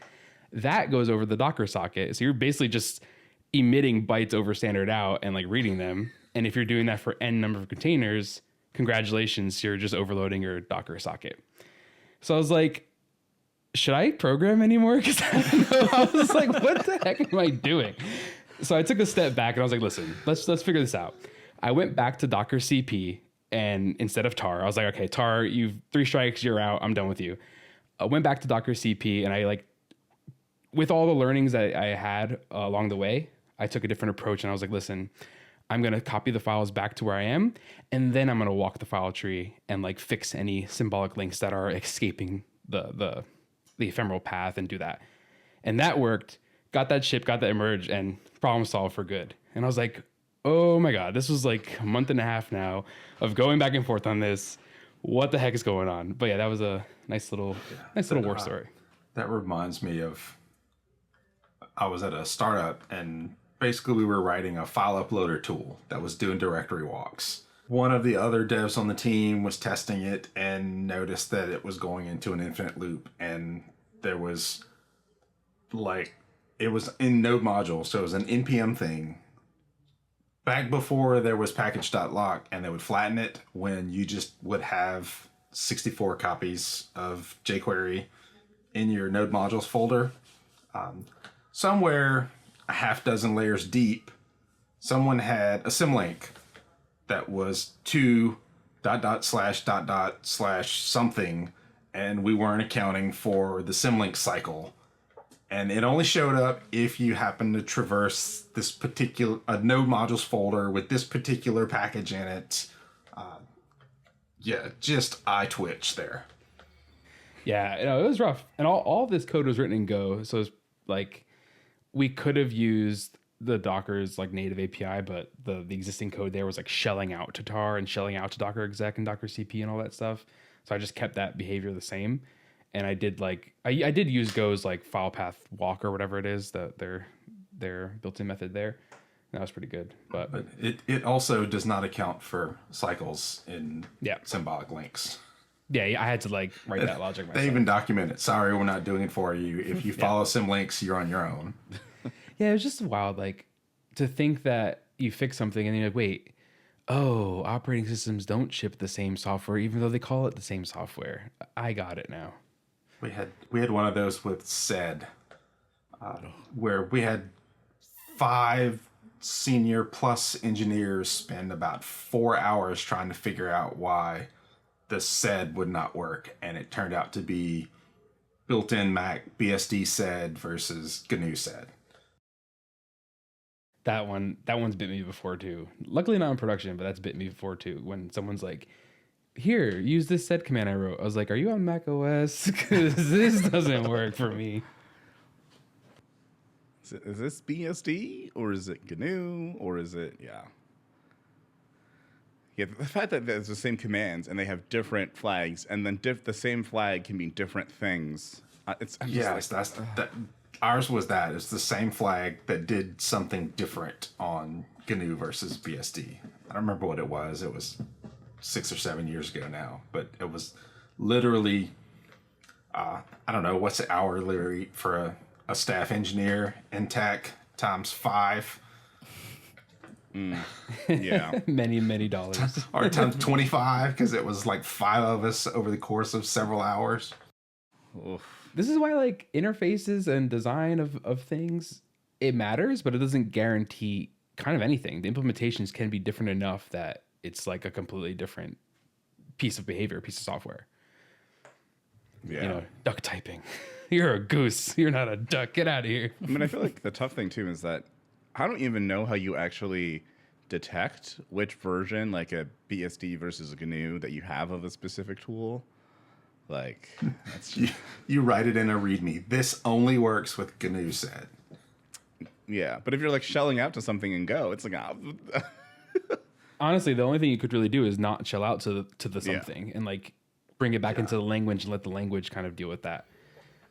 That goes over the Docker socket. So you're basically just emitting bytes over standard out and like reading them. And if you're doing that for n number of containers, congratulations, you're just overloading your Docker socket. So I was like, should I program anymore? Because I was like, what the heck am I doing? So I took a step back and I was like, listen, let's figure this out. I went back to Docker CP, and instead of tar, I was like, okay, tar, you've 3 strikes, you're out, I'm done with you. I went back to Docker CP, and I like, with all the learnings that I had along the way, I took a different approach, and I was like, listen, I'm going to copy the files back to where I am, and then I'm going to walk the file tree and like fix any symbolic links that are escaping the ephemeral path and do that. And that worked, got that ship, got that merge, and problem solved for good. And I was like, oh my God, this was like a month and a half now of going back and forth on this. What the heck is going on? But yeah, that was a nice little war story. That reminds me of, I was at a startup and basically we were writing a file uploader tool that was doing directory walks. One of the other devs on the team was testing it and noticed that it was going into an infinite loop, and there was like, it was in node module, so it was an npm thing. Back before there was package.lock, and they would flatten it when you just would have 64 copies of jQuery in your node modules folder. Somewhere a half dozen layers deep, someone had a symlink that was to ... something, and we weren't accounting for the symlink cycle. And it only showed up if you happen to traverse this particular node modules folder with this particular package in it. Just eye twitch there. Yeah, it was rough. And all of this code was written in Go. So it's like, we could have used the Docker's like native API, but the existing code there was like shelling out to tar and shelling out to Docker exec and Docker CP and all that stuff. So I just kept that behavior the same. And I did like, I did use Go's like file path walk or whatever it is, their built-in method there. That was pretty good. But it also does not account for cycles in symbolic links. Yeah, I had to like write that logic myself. They even document it. Sorry, we're not doing it for you. If you follow symlinks, you're on your own. Yeah, it was just wild, like, to think that you fix something and then you're like, wait, oh, operating systems don't ship the same software, even though they call it the same software. I got it now. We had one of those with SED, where we had 5 senior plus engineers spend about 4 hours trying to figure out why the SED would not work, and it turned out to be built-in Mac BSD SED versus GNU SED. That one's bit me before too. Luckily not in production, but that's bit me before too. When someone's like, here, use this sed command I wrote. I was like, are you on Mac OS? Because this doesn't work for me. Is this BSD or is it GNU or is it, yeah, the fact that there's the same commands and they have different flags, and then the same flag can mean different things. Ours was that. It's the same flag that did something different on GNU versus BSD. I don't remember what it was. It was 6 or 7 years ago now, but it was literally, I don't know, what's the hourly rate for a staff engineer in tech times 5? Yeah. many dollars. Or times 25, because it was like 5 of us over the course of several hours. Oof. This is why like interfaces and design of things, it matters, but it doesn't guarantee kind of anything. The implementations can be different enough that it's like a completely different piece of behavior, piece of software. Yeah. You know, duck typing. You're a goose. You're not a duck. Get out of here. I mean, I feel like the tough thing too is that I don't even know how you actually detect which version, like a BSD versus a GNU, that you have of a specific tool. Like, that's you write it in a README. This only works with GNU SED. Yeah, but if you're like shelling out to something in Go, it's like, honestly, the only thing you could really do is not shell out to the something and like bring it back into the language and let the language kind of deal with that.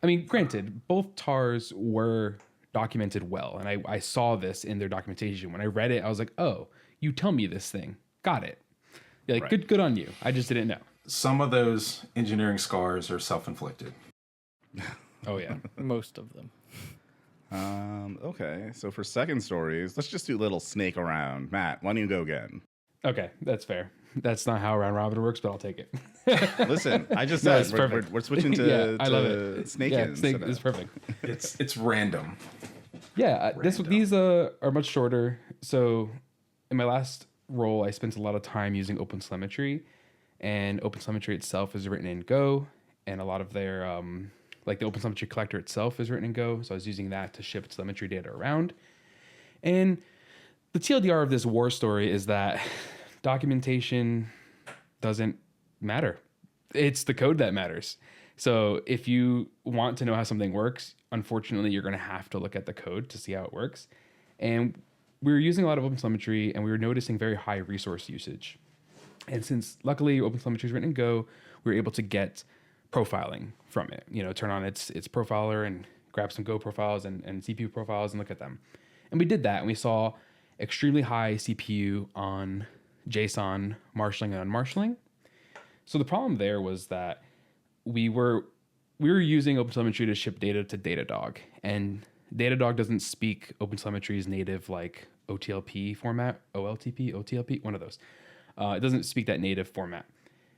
I mean, granted, both TARs were documented well, and I saw this in their documentation. When I read it, I was like, oh, you tell me this thing. Got it. You're like, Right. good on you. I just didn't know. Some of those engineering scars are self-inflicted. Oh yeah. Most of them. Okay, so for second stories, let's just do a little snake around. Matt, why don't you go again? Okay, that's fair. That's not how round robin works, but I'll take it. Listen, I just No, said it's we're perfect. switching to, Yeah, I love it. snake Yeah, in snake instead is of- perfect. It's random. Yeah, Random. these are much shorter. So in my last role, I spent a lot of time using OpenTelemetry, and OpenTelemetry itself is written in Go, and a lot of their like the OpenTelemetry collector itself is written in Go. So I was using that to ship telemetry data around. And the TLDR of this war story is that documentation doesn't matter. It's the code that matters. So if you want to know how something works, unfortunately, you're going to have to look at the code to see how it works. And we were using a lot of OpenTelemetry, and we were noticing very high resource usage. And since luckily OpenTelemetry is written in Go, we were able to get profiling from it. You know, turn on its profiler and grab some Go profiles and CPU profiles and look at them. And we did that, and we saw extremely high CPU on JSON marshalling and unmarshalling. So the problem there was that we were using OpenTelemetry to ship data to Datadog, and Datadog doesn't speak OpenTelemetry's native like OTLP format, OLTP, OTLP, one of those. It doesn't speak that native format.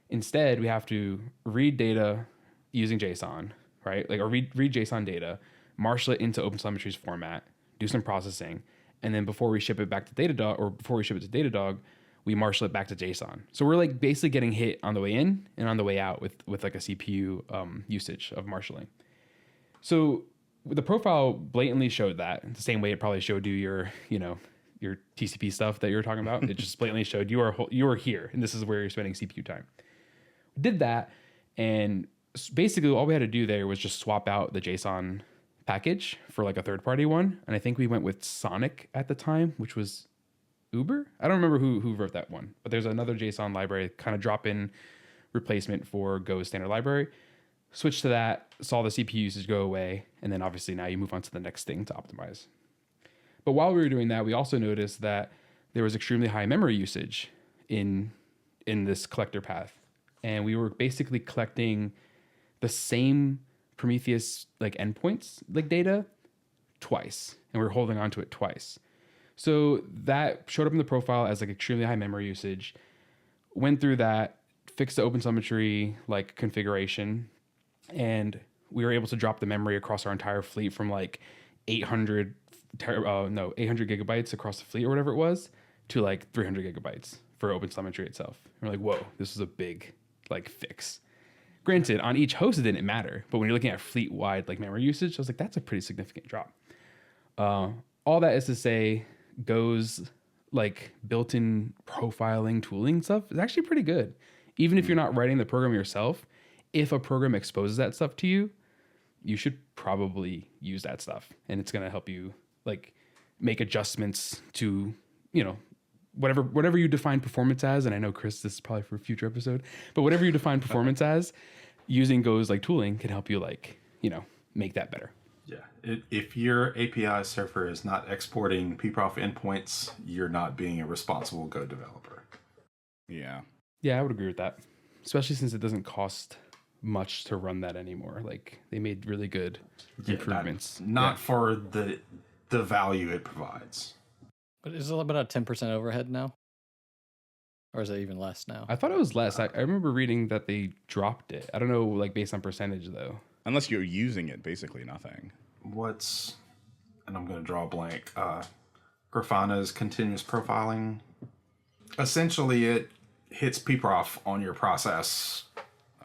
Instead, we have to read data using JSON, right? Like, or read JSON data, marshal it into OpenTelemetry's format, do some processing, and then before we ship it back to Datadog, or before we ship it to Datadog, we marshal it back to JSON. So we're like basically getting hit on the way in and on the way out with like a CPU usage of marshaling. So the profile blatantly showed that the same way it probably showed you your TCP stuff that you were talking about. It just blatantly showed you are here, and this is where you're spending CPU time. We did that, and basically all we had to do there was just swap out the JSON package for like a third-party one, and I think we went with Sonic at the time, which was Uber. I don't remember who wrote that one, but there's another JSON library, kind of drop-in replacement for Go's standard library. Switch to that, saw the CPU usage go away, and then obviously now you move on to the next thing to optimize. But while we were doing that, we also noticed that there was extremely high memory usage in this collector path, and we were basically collecting the same Prometheus like endpoints like data twice, and we were holding on to it twice. So that showed up in the profile as like extremely high memory usage. Went through that, fixed the OpenTelemetry like configuration, and we were able to drop the memory across our entire fleet from like 800 gigabytes across the fleet or whatever it was to like 300 gigabytes for OpenTelemetry itself. And we're like, whoa, this is a big like fix. Granted, on each host it didn't matter, but when you're looking at fleet-wide like memory usage, I was like, that's a pretty significant drop. All that is to say, Go's like built-in profiling tooling stuff is actually pretty good. Even if you're not writing the program yourself, if a program exposes that stuff to you, you should probably use that stuff, and it's going to help you like make adjustments to, you know, whatever you define performance as. And I know, Kris, this is probably for a future episode, but whatever you define performance as, using Go's like tooling can help you like, you know, make that better. Yeah. If your API server is not exporting pprof endpoints, you're not being a responsible Go developer. Yeah. Yeah, I would agree with that, especially since it doesn't cost much to run that anymore. Like, they made really good improvements. Not for the value it provides. But is it about a 10% overhead now? Or is it even less now? I thought it was less. I remember reading that they dropped it. I don't know, like based on percentage though. Unless you're using it, basically nothing. And I'm going to draw a blank, Grafana's continuous profiling. Essentially, it hits pprof on your process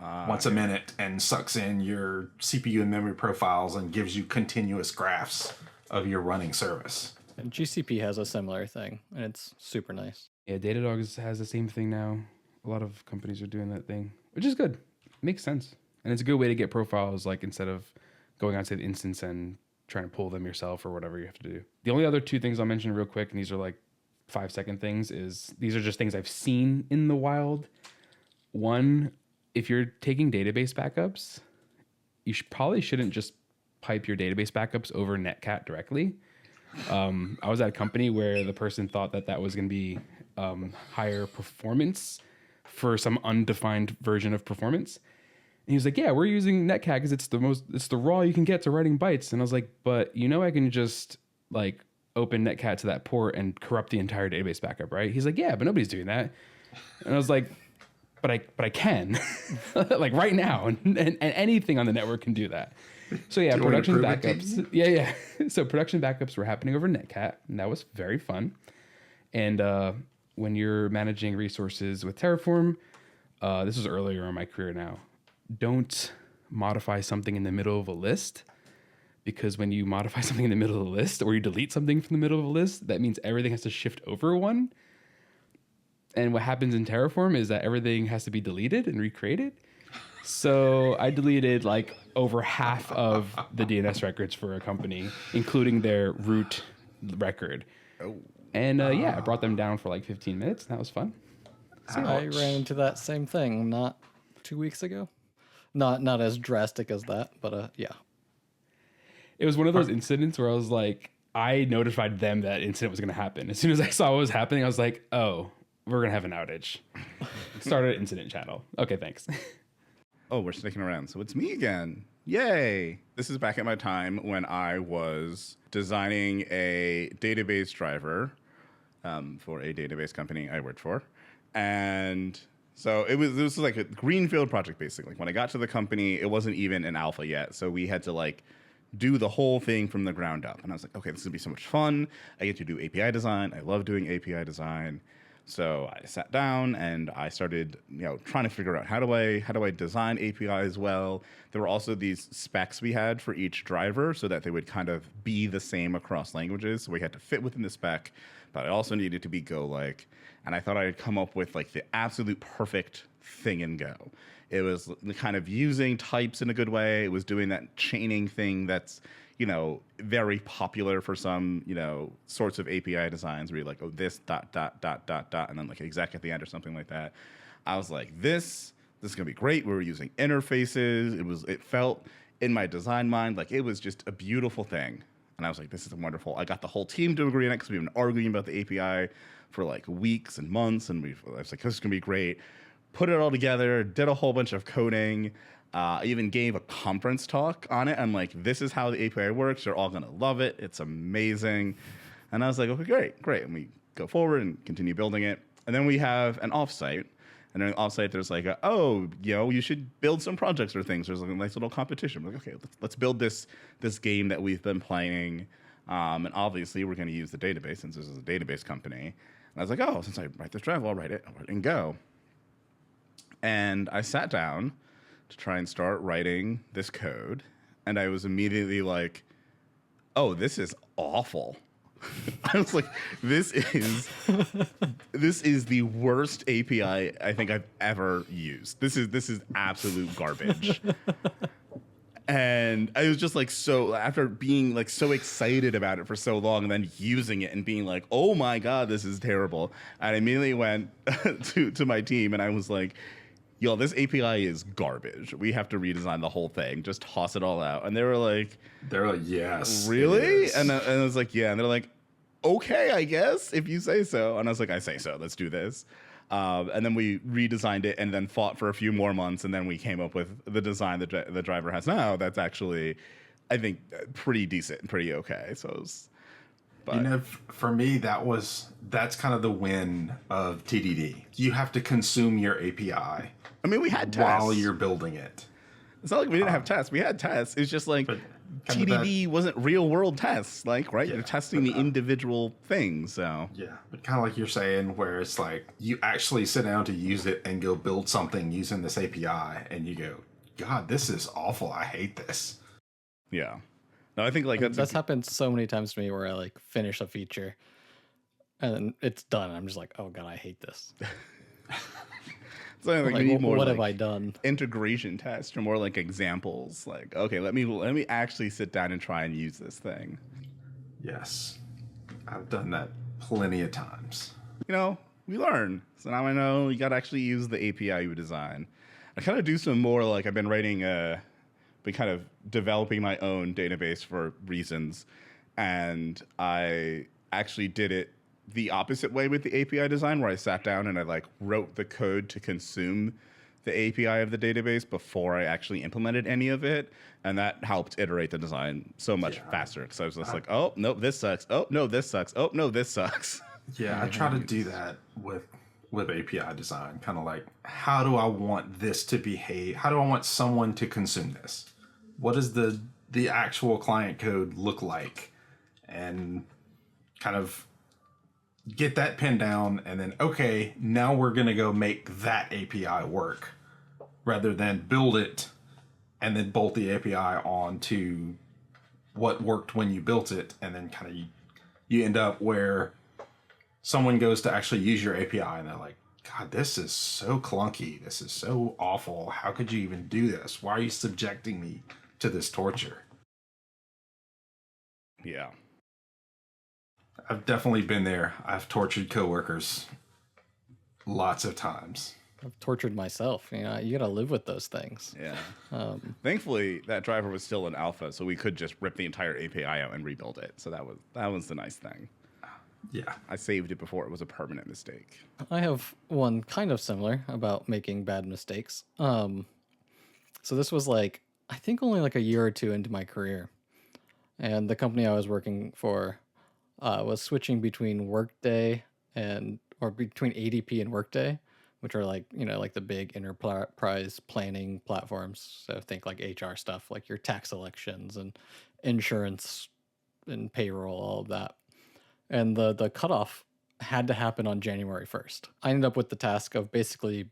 once a minute and sucks in your CPU and memory profiles and gives you continuous graphs of your running service. And GCP has a similar thing, and it's super nice. Yeah, Datadog has the same thing now. A lot of companies are doing that thing, which is good. Makes sense. And it's a good way to get profiles, like instead of going onto the instance and trying to pull them yourself or whatever you have to do. The only other two things I'll mention real quick, and these are like 5-second things, is these are just things I've seen in the wild. One, if you're taking database backups, you probably shouldn't just pipe your database backups over netcat directly. I was at a company where the person thought that was going to be higher performance for some undefined version of performance. he was like, yeah, we're using netcat because it's the raw you can get to writing bytes. And I was like, but I can just like open netcat to that port and corrupt the entire database backup, right? He's like, yeah, but nobody's doing that. And I was like, but I can, like right now, and anything on the network can do that. So yeah, production backups. Yeah. So production backups were happening over netcat, and that was very fun. And when you're managing resources with Terraform, this was earlier in my career now, don't modify something in the middle of a list, because when you modify something in the middle of the list or you delete something from the middle of a list, that means everything has to shift over one. And what happens in Terraform is that everything has to be deleted and recreated. So I deleted like over half of the DNS records for a company, including their root record. And I brought them down for like 15 minutes. And that was fun. I ran into that same thing not 2 weeks ago. Not as drastic as that, but yeah. It was one of those incidents where I was like, I notified them that incident was going to happen. As soon as I saw what was happening, I was like, oh, we're going to have an outage. Started an incident channel. Okay, thanks. Oh, we're sticking around. So it's me again. Yay. This is back at my time when I was designing a database driver for a database company I worked for. And so this was like a greenfield project, basically. When I got to the company, it wasn't even an alpha yet. So we had to like do the whole thing from the ground up. And I was like, okay, this is gonna be so much fun. I get to do API design. I love doing API design. So I sat down and I started, trying to figure out how do I design APIs well. There were also these specs we had for each driver so that they would kind of be the same across languages. So we had to fit within the spec, but I also needed to be Go-like. And I thought I'd come up with like the absolute perfect thing in Go. It was kind of using types in a good way. It was doing that chaining thing that's, very popular for some, sorts of API designs where you're like, oh, this ... and then like exec at the end or something like that. I was like, this is gonna be great. We were using interfaces. It felt in my design mind like it was just a beautiful thing. And I was like, this is wonderful. I got the whole team to agree on it because we've been arguing about the API for like weeks and months. And I was like, this is gonna be great. Put it all together, did a whole bunch of coding. I even gave a conference talk on it. I'm like, this is how the API works. You're all going to love it. It's amazing. And I was like, okay, great. And we go forward and continue building it. And then we have an offsite. And then offsite, there's like, you should build some projects or things. There's like a nice little competition. We're like, okay, let's build this game that we've been playing. And obviously, we're going to use the database since this is a database company. And I was like, oh, since I write this driver, I'll write it in Go. And I sat down to try and start writing this code, and I was immediately like, oh, this is awful. I was like, this is the worst API I think I've ever used. This is absolute garbage. And I was just like, so after being like so excited about it for so long and then using it and being like, oh my God, this is terrible. I immediately went to my team and I was like, yo, this API is garbage. We have to redesign the whole thing. Just toss it all out. And they were like, yes. Really? And I was like, yeah. And they're like, okay, I guess, if you say so. And I was like, I say so. Let's do this. And then we redesigned it and then fought for a few more months. And then we came up with the design that the driver has now. That's actually, I think, pretty decent and pretty okay. So it was, but. For me, that's kind of the win of TDD. You have to consume your API. I mean, we had tests while you're building it. It's not like we didn't have tests. We had tests. It's just like TDD wasn't real world tests, like, right? Yeah, you're testing the individual things. So yeah, but kind of like you're saying, where it's like you actually sit down to use it and go build something using this API, and you go, God, this is awful. I hate this. Yeah. No, I think like that's happened so many times to me where I like finish a feature and it's done. And I'm just like, oh God, I hate this. So like you need more, what like, have I done? Integration tests or more like examples. Like, okay, let me actually sit down and try and use this thing. Yes, I've done that plenty of times. We learn. So now I know you got to actually use the API you design. I kind of do some more like I've been writing, been kind of developing my own database for reasons, and I actually did it the opposite way with the API design, where I sat down and I like wrote the code to consume the API of the database before I actually implemented any of it. And that helped iterate the design so much faster. Because I was just like, oh, no, this sucks. Oh, no, this sucks. Oh, no, this sucks. Yeah, I try to do that with API design. Kind of like, how do I want this to behave? How do I want someone to consume this? What does the actual client code look like? And kind of get that pinned down, and then, okay, now we're going to go make that API work, rather than build it and then bolt the API onto what worked when you built it. And then kind of you end up where someone goes to actually use your API and they're like, God, this is so clunky. This is so awful. How could you even do this? Why are you subjecting me to this torture? Yeah. I've definitely been there. I've tortured coworkers lots of times. I've tortured myself. You know, you got to live with those things. Yeah. Thankfully, that driver was still in alpha, so we could just rip the entire API out and rebuild it. So that was the nice thing. Yeah. I saved it before it was a permanent mistake. I have one kind of similar about making bad mistakes. So this was like, I think only like a year or two into my career. And the company I was working for was switching between Workday or between ADP and Workday, which are like, you know, like the big enterprise planning platforms. So think like HR stuff, like your tax elections and insurance and payroll, all of that. And the cutoff had to happen on January 1st. I ended up with the task of basically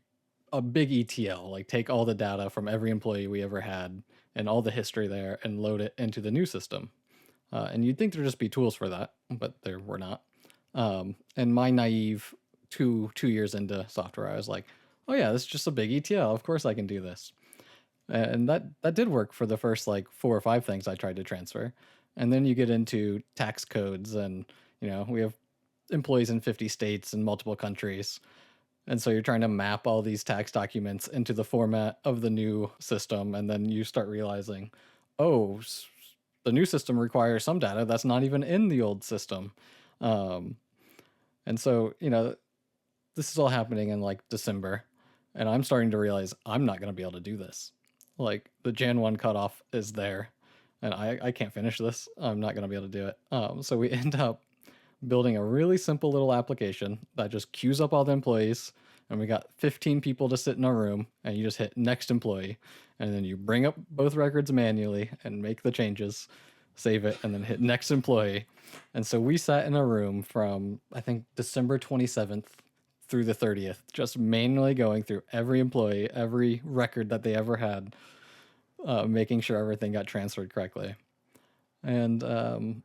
a big ETL, like take all the data from every employee we ever had and all the history there and load it into the new system. And you'd think there'd just be tools for that, but there were not. And my naive two years into software, I was like, oh yeah, this is just a big ETL. Of course I can do this. And that did work for the first like 4 or 5 things I tried to transfer. And then you get into tax codes and, you know, we have employees in 50 states and multiple countries. And so you're trying to map all these tax documents into the format of the new system. And then you start realizing, oh, the new system requires some data that's not even in the old system. And so, you know, this is all happening in like December. And I'm starting to realize I'm not going to be able to do this. Like the Jan 1 cutoff is there. And I can't finish this. I'm not going to be able to do it. So we end up building a really simple little application that just queues up all the employees. And we got 15 people to sit in a room, and you just hit next employee. And then you bring up both records manually and make the changes, save it, and then hit next employee. And so we sat in a room from, I think, December 27th through the 30th, just manually going through every employee, every record that they ever had, making sure everything got transferred correctly. And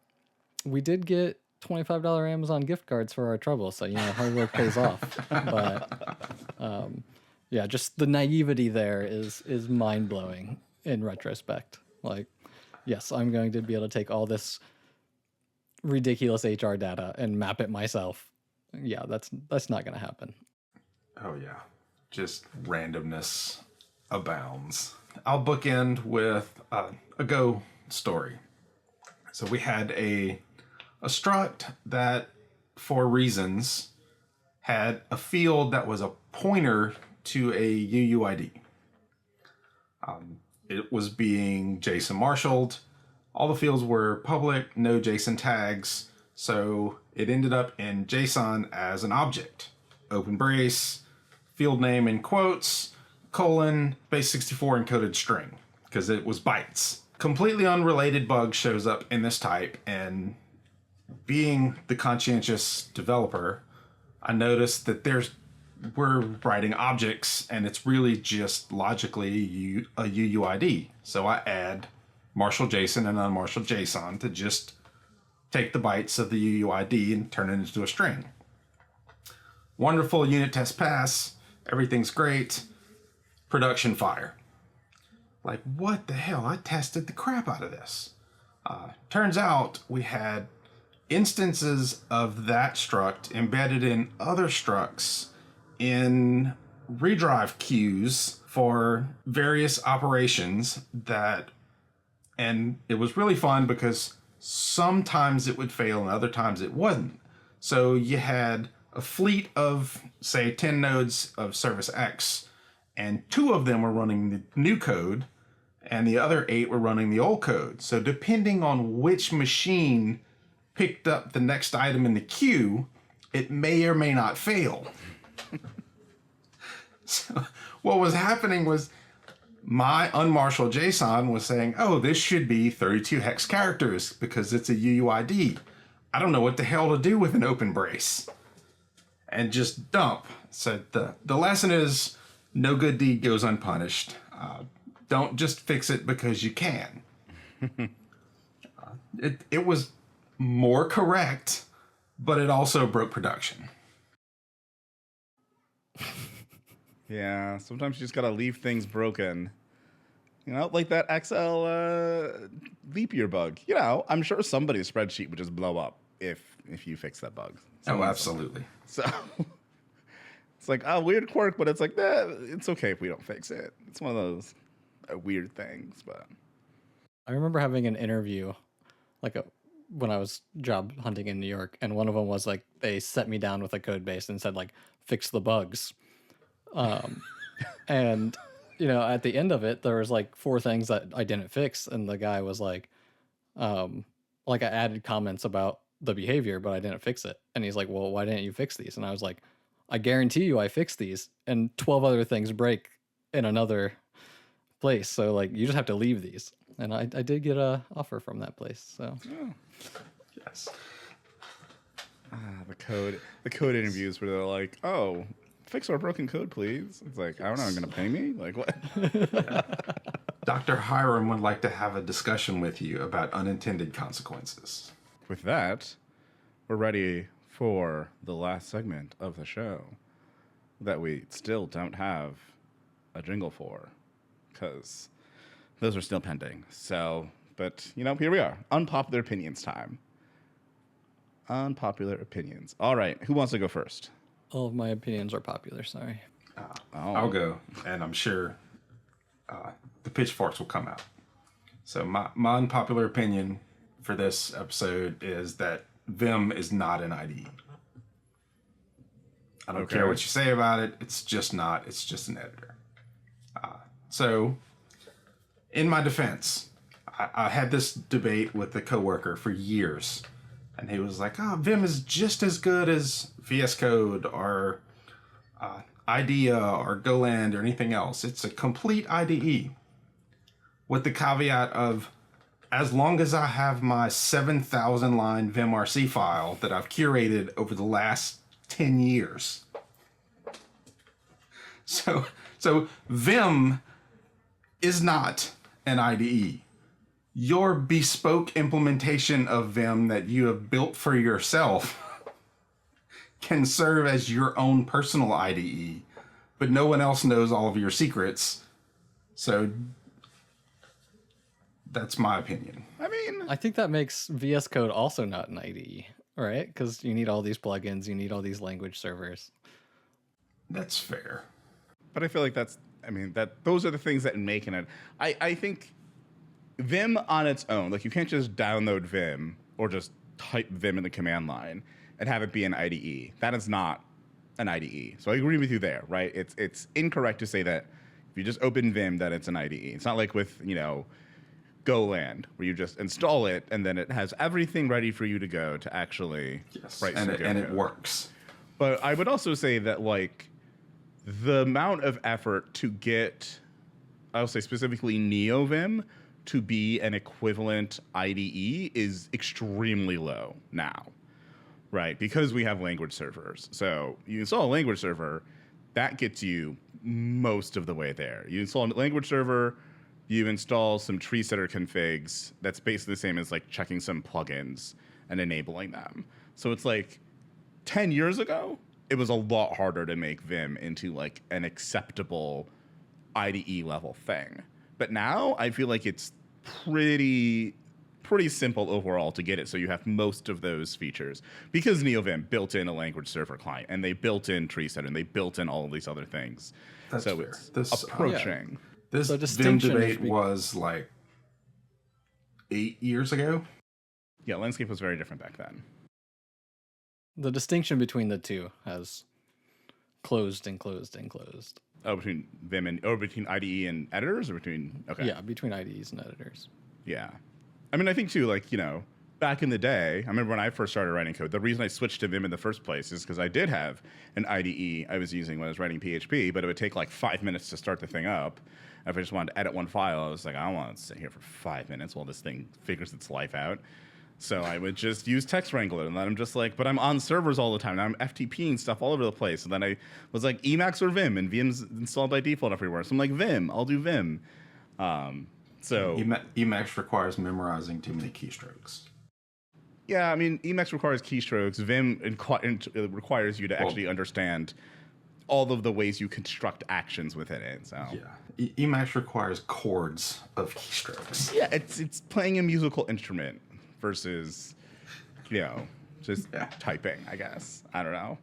we did get $25 Amazon gift cards for our trouble. So, you know, hard work pays off. But yeah, just the naivety there is mind blowing in retrospect. Like, yes, I'm going to be able to take all this ridiculous HR data and map it myself. Yeah, that's not going to happen. Oh yeah, just randomness abounds. I'll bookend with a Go story. So we had a struct that, for reasons, had a field that was a pointer to a UUID. It was being JSON marshaled. All the fields were public, no JSON tags, so it ended up in JSON as an object. Open brace, field name in quotes, colon, base 64 encoded string, because it was bytes. Completely unrelated bug shows up in this type, and being the conscientious developer, I noticed that we're writing objects, and it's really just logically a UUID. So I add marshal JSON and unmarshal JSON to just take the bytes of the UUID and turn it into a string. Wonderful unit test pass. Everything's great. Production fire. Like, what the hell? I tested the crap out of this. Turns out we had instances of that struct embedded in other structs in redrive queues for various operations and it was really fun because sometimes it would fail and other times it wouldn't. So you had a fleet of, say, 10 nodes of service X, and 2 of them were running the new code, and the other 8 were running the old code. So depending on which machine picked up the next item in the queue, it may or may not fail. So what was happening was my unmarshaled JSON was saying, oh, this should be 32 hex characters because it's a UUID. I don't know what the hell to do with an open brace. And just dump. So the lesson is no good deed goes unpunished. Don't just fix it because you can. It was more correct, but it also broke production. Yeah, sometimes you just gotta leave things broken. You know, like that XL leap year bug. You know, I'm sure somebody's spreadsheet would just blow up if you fix that bug. Oh, absolutely. So it's like a weird quirk, but it's like, it's okay if we don't fix it. It's one of those weird things. But I remember having an interview, when I was job hunting in New York, and one of them was like they set me down with a code base and said like fix the bugs. And at the end of it, there was like 4 things that I didn't fix, and the guy was like I added comments about the behavior, but I didn't fix it. And he's like, well, why didn't you fix these? And I was like, I guarantee you I fixed these, and 12 other things break in another place. So like, you just have to leave these. And I did get a offer from that place. So Yes. the code interviews where they're like, oh, fix our broken code, please. It's like, I don't know, I'm gonna pay me? Like what? Dr. Hiram would like to have a discussion with you about unintended consequences. With that, we're ready for the last segment of the show that we still don't have a jingle for, because those are still pending. So, but here we are. Unpopular opinions time. Unpopular opinions. All right, who wants to go first? all of my opinions are popular. Sorry. I'll go, and I'm sure the pitchforks will come out. So my unpopular opinion for this episode is that Vim is not an IDE. I don't care what you say about it. It's just not. It's just an editor. So, in my defense, I had this debate with a coworker for years, and he was like, "Oh, Vim is just as good as VS Code or IDEA or Goland or anything else. It's a complete IDE." With the caveat of, as long as I have my 7,000 line vimrc file that I've curated over the last 10 years. So Vim is not an IDE. Your bespoke implementation of Vim that you have built for yourself can serve as your own personal IDE, but no one else knows all of your secrets. So that's my opinion. I mean, I think that makes VS Code also not an IDE, right? Because you need all these plugins, you need all these language servers. That's fair. but I feel like those are the things that make it. I think Vim on its own, like you can't just download Vim or just type Vim in the command line and have it be an IDE. That is not an IDE. So I agree with you there, right? It's incorrect to say that if you just open Vim that it's an IDE. It's not like with, Goland, where you just install it and then it has everything ready for you to go to actually write some code. And it works. But I would also say that, like, the amount of effort to get, I'll say specifically NeoVim, to be an equivalent IDE is extremely low now, right? Because we have language servers. So you install a language server, that gets you most of the way there. You install a language server, you install some tree setter configs. That's basically the same as like checking some plugins and enabling them. So it's like 10 years ago, it was a lot harder to make Vim into like an acceptable IDE level thing. But now I feel like it's pretty simple overall to get it so you have most of those features, because NeoVim built in a language server client and they built in tree setter and they built in all of these other things. That's so fair. It's approaching. This Vim debate was like 8 years ago. Yeah, landscape was very different back then. The distinction between the two has closed and closed and closed. Oh, between Vim and or between IDE and editors, or between Yeah, between IDEs and editors. Yeah. I mean, I think too, like, back in the day, I remember when I first started writing code, the reason I switched to Vim in the first place is because I did have an IDE I was using when I was writing PHP, but it would take like 5 minutes to start the thing up. If I just wanted to edit one file, I was like, I don't want to sit here for 5 minutes while this thing figures its life out. So I would just use Text Wrangler, and then I'm just like, but I'm on servers all the time. Now I'm FTPing stuff all over the place. And then I was like, Emacs or Vim, and Vim's installed by default everywhere. So I'm like, Vim, I'll do Vim. So Emacs requires memorizing too many keystrokes. Yeah, I mean, Emacs requires keystrokes. Vim requires you to actually understand all of the ways you construct actions within it. So yeah, Emacs requires chords of keystrokes. Yeah, it's playing a musical instrument versus, just typing, I guess. I don't know.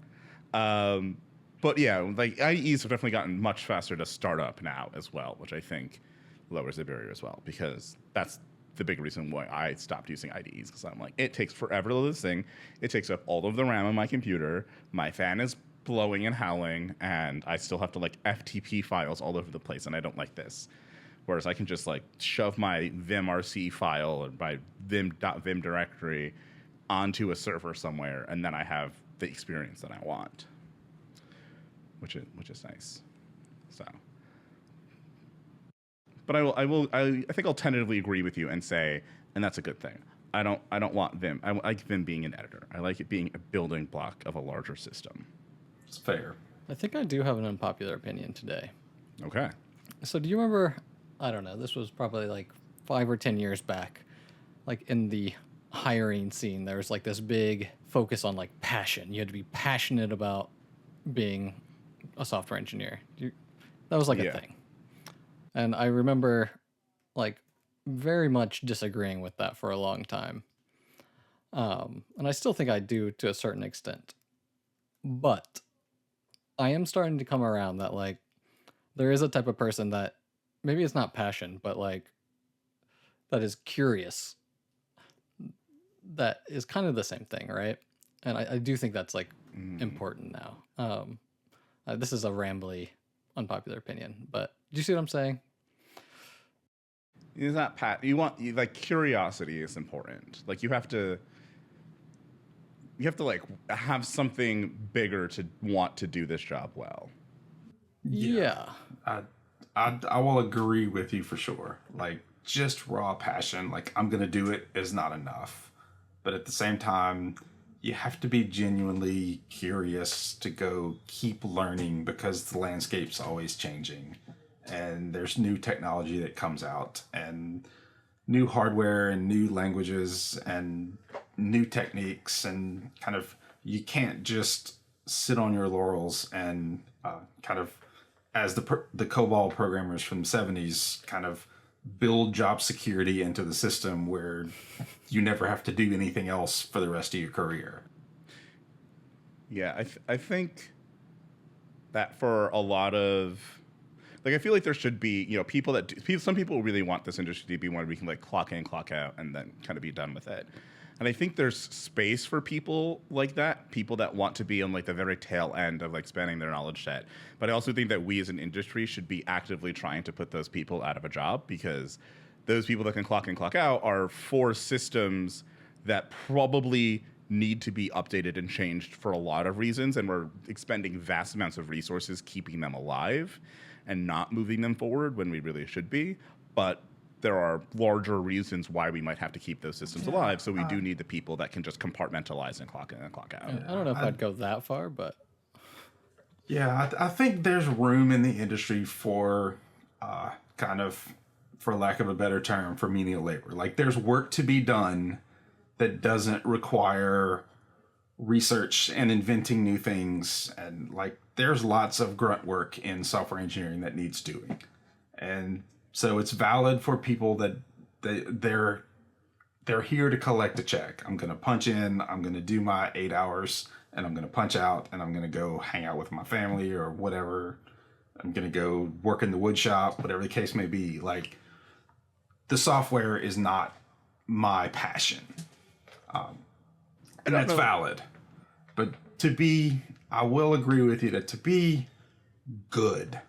But yeah, like IDEs have definitely gotten much faster to start up now as well, which I think lowers the barrier as well, because that's the big reason why I stopped using IDEs, because I'm like, it takes forever to load this thing. It takes up all of the RAM on my computer. My fan is blowing and howling, and I still have to like FTP files all over the place, and I don't like this. Whereas I can just like shove my vimrc file or my vim.vim directory onto a server somewhere, and then I have the experience that I want, which is nice. So, but I think I'll tentatively agree with you and say, and that's a good thing. I don't want Vim. I like Vim being an editor. I like it being a building block of a larger system. It's fair. I think I do have an unpopular opinion today. Okay. So do you remember, I don't know, this was probably like 5 or 10 years back, like in the hiring scene, there was like this big focus on like passion. You had to be passionate about being a software engineer. That was like a thing. And I remember like very much disagreeing with that for a long time. And I still think I do to a certain extent. But I am starting to come around that like there is a type of person that maybe it's not passion, but like that is curious. That is kind of the same thing, right? And I do think that's like important now. This is a rambly, unpopular opinion, but do you see what I'm saying? It's not like curiosity is important. Like you have to like have something bigger to want to do this job well. Yeah. I will agree with you for sure. Like just raw passion, like I'm gonna do it is not enough. But at the same time, you have to be genuinely curious to go keep learning, because the landscape's always changing. And there's new technology that comes out, and new hardware and new languages and new techniques, and kind of you can't just sit on your laurels and kind of, as the COBOL programmers from the 70s, kind of build job security into the system where you never have to do anything else for the rest of your career. Yeah, I think that for a lot of, like, I feel like there should be, people that some people really want this industry to be one where we can like clock in, clock out, and then kind of be done with it. And I think there's space for people like that, people that want to be on like the very tail end of like spanning their knowledge set. But I also think that we as an industry should be actively trying to put those people out of a job, because those people that can clock in, clock out are for systems that probably need to be updated and changed for a lot of reasons. And we're expending vast amounts of resources keeping them alive and not moving them forward when we really should be. But there are larger reasons why we might have to keep those systems alive. So we do need the people that can just compartmentalize and clock in and clock out. I don't know if I'd go that far, but yeah, I think there's room in the industry for kind of, for lack of a better term, for menial labor. Like there's work to be done that doesn't require research and inventing new things. And like there's lots of grunt work in software engineering that needs doing. And so it's valid for people that they're here to collect a check. I'm going to punch in, I'm going to do my 8 hours, and I'm going to punch out, and I'm going to go hang out with my family or whatever. I'm going to go work in the wood shop, whatever the case may be. Like the software is not my passion. And that's valid. But to be I will agree with you that to be good,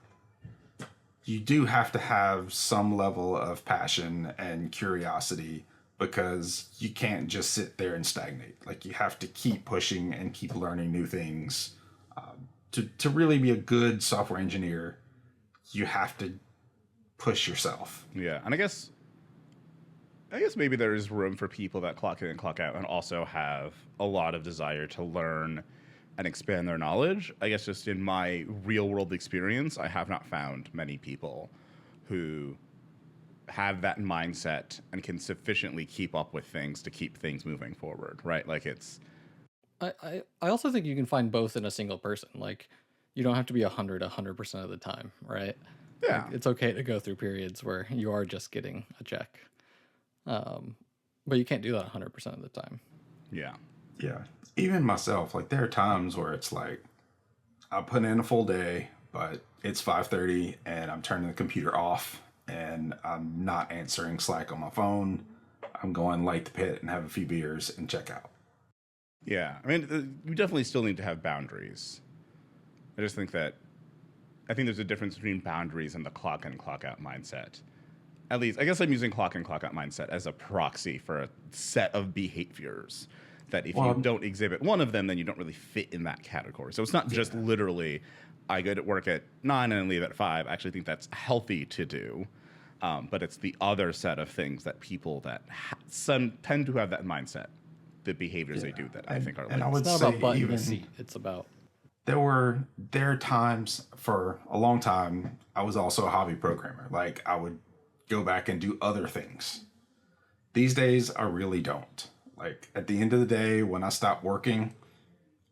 you do have to have some level of passion and curiosity, because you can't just sit there and stagnate. Like, you have to keep pushing and keep learning new things. To really be a good software engineer, you have to push yourself. Yeah, and I guess maybe there is room for people that clock in and clock out and also have a lot of desire to learn and expand their knowledge. I guess just in my real world experience, I have not found many people who have that mindset and can sufficiently keep up with things to keep things moving forward, right? Like, it's... I also think you can find both in a single person. Like, you don't have to be 100% of the time, right? Yeah. Like, it's okay to go through periods where you are just getting a check. But you can't do that 100% of the time. Yeah. Yeah. Even myself, like, there are times where it's like, I put in a full day, but it's 5:30 and I'm turning the computer off and I'm not answering Slack on my phone. I'm going light the pit and have a few beers and check out. Yeah. I mean, we definitely still need to have boundaries. I just think that... I think there's a difference between boundaries and the clock in, clock out mindset. At least, I guess I'm using clock in, clock out mindset as a proxy for a set of behaviors that if you don't exhibit one of them, then you don't really fit in that category. So it's not just literally, I go to work at 9 and leave at 5. I actually think that's healthy to do. But it's the other set of things that people that tend to have that mindset, the behaviors they do that I think are... And I would It's not say about button even the seat. It's about... there are times, for a long time, I was also a hobby programmer. Like, I would go back and do other things. These days, I really don't. Like, at the end of the day, when I stop working,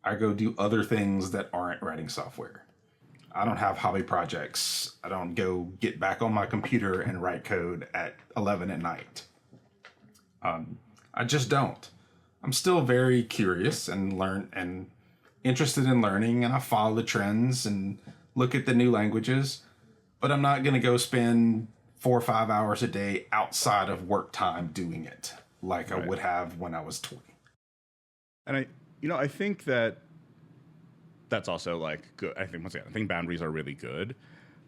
I go do other things that aren't writing software. I don't have hobby projects. I don't go get back on my computer and write code at 11 at night. I just don't. I'm still very curious and interested in learning, and I follow the trends and look at the new languages, but I'm not going to go spend 4 or 5 hours a day outside of work time doing it like I would have when I was 20. And I think that's also like good. I think boundaries are really good,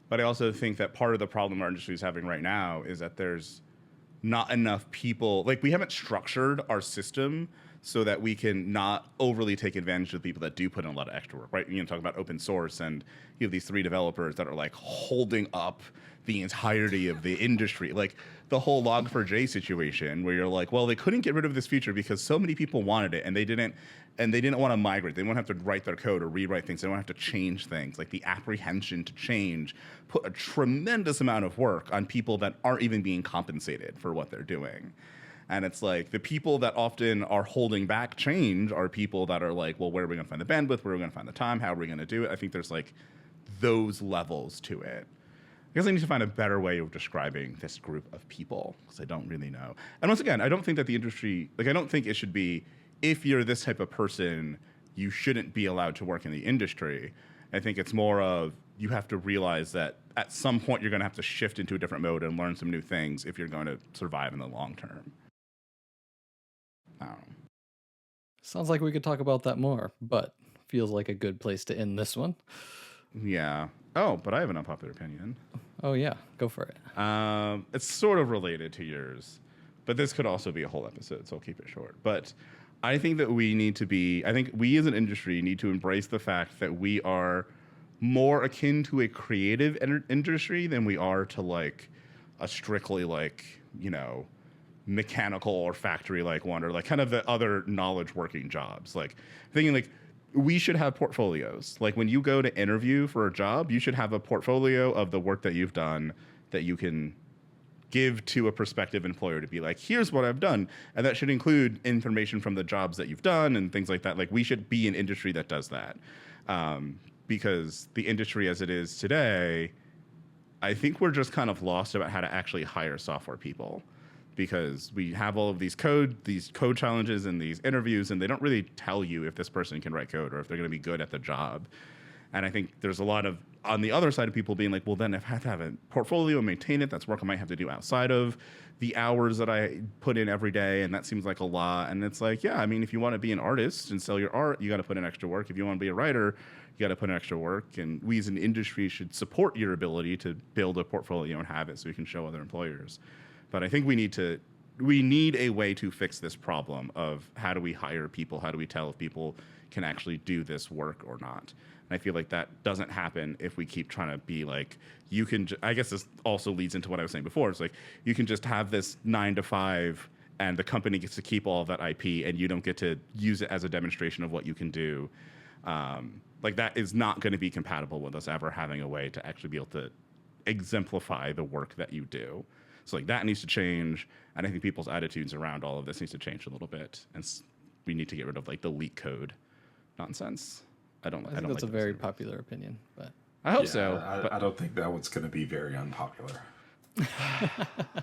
but I also think that part of the problem our industry is having right now is that there's not enough people. Like, we haven't structured our system so that we can not overly take advantage of the people that do put in a lot of extra work, right? Talk about open source, and you have these 3 developers that are like holding up the entirety of the industry. Like, the whole Log4j situation where you're like, well, they couldn't get rid of this feature because so many people wanted it, and they didn't want to migrate. They won't have to write their code or rewrite things. They don't have to change things. Like, the apprehension to change put a tremendous amount of work on people that aren't even being compensated for what they're doing. And it's like, the people that often are holding back change are people that are like, well, where are we going to find the bandwidth? Where are we going to find the time? How are we going to do it? I think there's like those levels to it. I guess I need to find a better way of describing this group of people, because I don't really know. And once again, I don't think that the industry, like, I don't think it should be, if you're this type of person, you shouldn't be allowed to work in the industry. I think it's more of, you have to realize that at some point you're going to have to shift into a different mode and learn some new things if you're going to survive in the long term. I don't know. Sounds like we could talk about that more, but feels like a good place to end this one. Yeah. Oh, but I have an unpopular opinion. Oh, yeah. Go for it. It's sort of related to yours, but this could also be a whole episode, so I'll keep it short. But I think that I think we as an industry need to embrace the fact that we are more akin to a creative industry than we are to like a strictly like, mechanical or factory like one, or like kind of the other knowledge working jobs. Like, thinking like, we should have portfolios. Like, when you go to interview for a job, you should have a portfolio of the work that you've done that you can give to a prospective employer to be like, here's what I've done. And that should include information from the jobs that you've done and things like that. Like, we should be an industry that does that. Because the industry as it is today, I think we're just kind of lost about how to actually hire software people. Because we have all of these code challenges and these interviews, and they don't really tell you if this person can write code or if they're going to be good at the job. And I think there's a lot of on the other side of people being like, well, then if I have to have a portfolio and maintain it, that's work I might have to do outside of the hours that I put in every day. And that seems like a lot. And it's like, yeah, I mean, if you want to be an artist and sell your art, you got to put in extra work. If you want to be a writer, you got to put in extra work. And we as an industry should support your ability to build a portfolio and have it so you can show other employers. But I think we need a way to fix this problem of how do we hire people? How do we tell if people can actually do this work or not? And I feel like that doesn't happen if we keep trying to be like, you can, I guess this also leads into what I was saying before. It's like, you can just have this 9 to 5 and the company gets to keep all of that IP and you don't get to use it as a demonstration of what you can do. Like that is not going to be compatible with us ever having a way to actually be able to exemplify the work that you do. So like that needs to change. And I think people's attitudes around all of this needs to change a little bit. And we need to get rid of like the leak code nonsense. I think that's like a very popular opinion, but I hope so. I don't think that one's going to be very unpopular.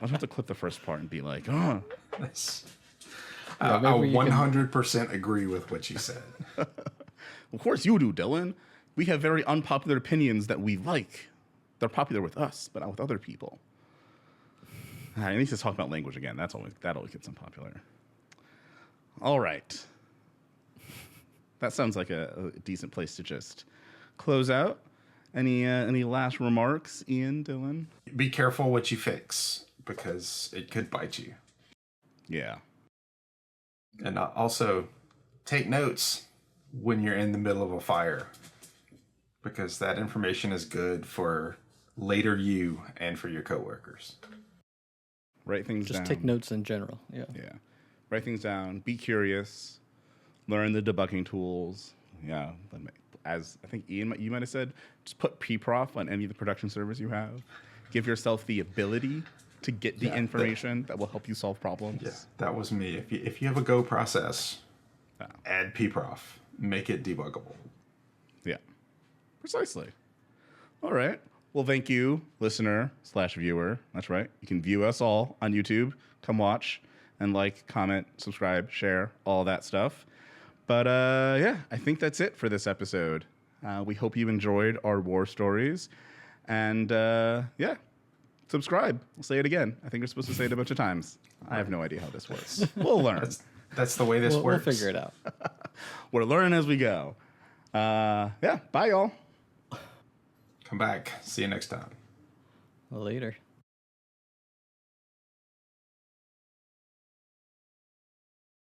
I'll have to clip the first part and be like, oh. I 100% agree with what you said. Of course you do, Dylan. We have very unpopular opinions that we like. They're popular with us, but not with other people. I need to talk about language again. That always gets unpopular. All right. That sounds like a decent place to just close out. Any last remarks, Ian, Dylan? Be careful what you fix because it could bite you. Yeah. And also take notes when you're in the middle of a fire because that information is good for later you and for your coworkers. Write things down. Just take notes in general. Yeah. Yeah. Write things down. Be curious. Learn the debugging tools. Yeah. As I think Ian, you might have said, just put pprof on any of the production servers you have. Give yourself the ability to get the information that will help you solve problems. Yeah, that was me. If you have a Go process, add pprof. Make it debuggable. Yeah. Precisely. All right. Well, thank you, listener/viewer. That's right. You can view us all on YouTube. Come watch and like, comment, subscribe, share, all that stuff. But yeah, I think that's it for this episode. We hope you enjoyed our war stories. And yeah, subscribe. I'll say it again. I think you're supposed to say it a bunch of times. I have no idea how this works. We'll learn. That's the way this works. We'll figure it out. We're learning as we go. Yeah, bye, y'all. Come back. See you next time. Later.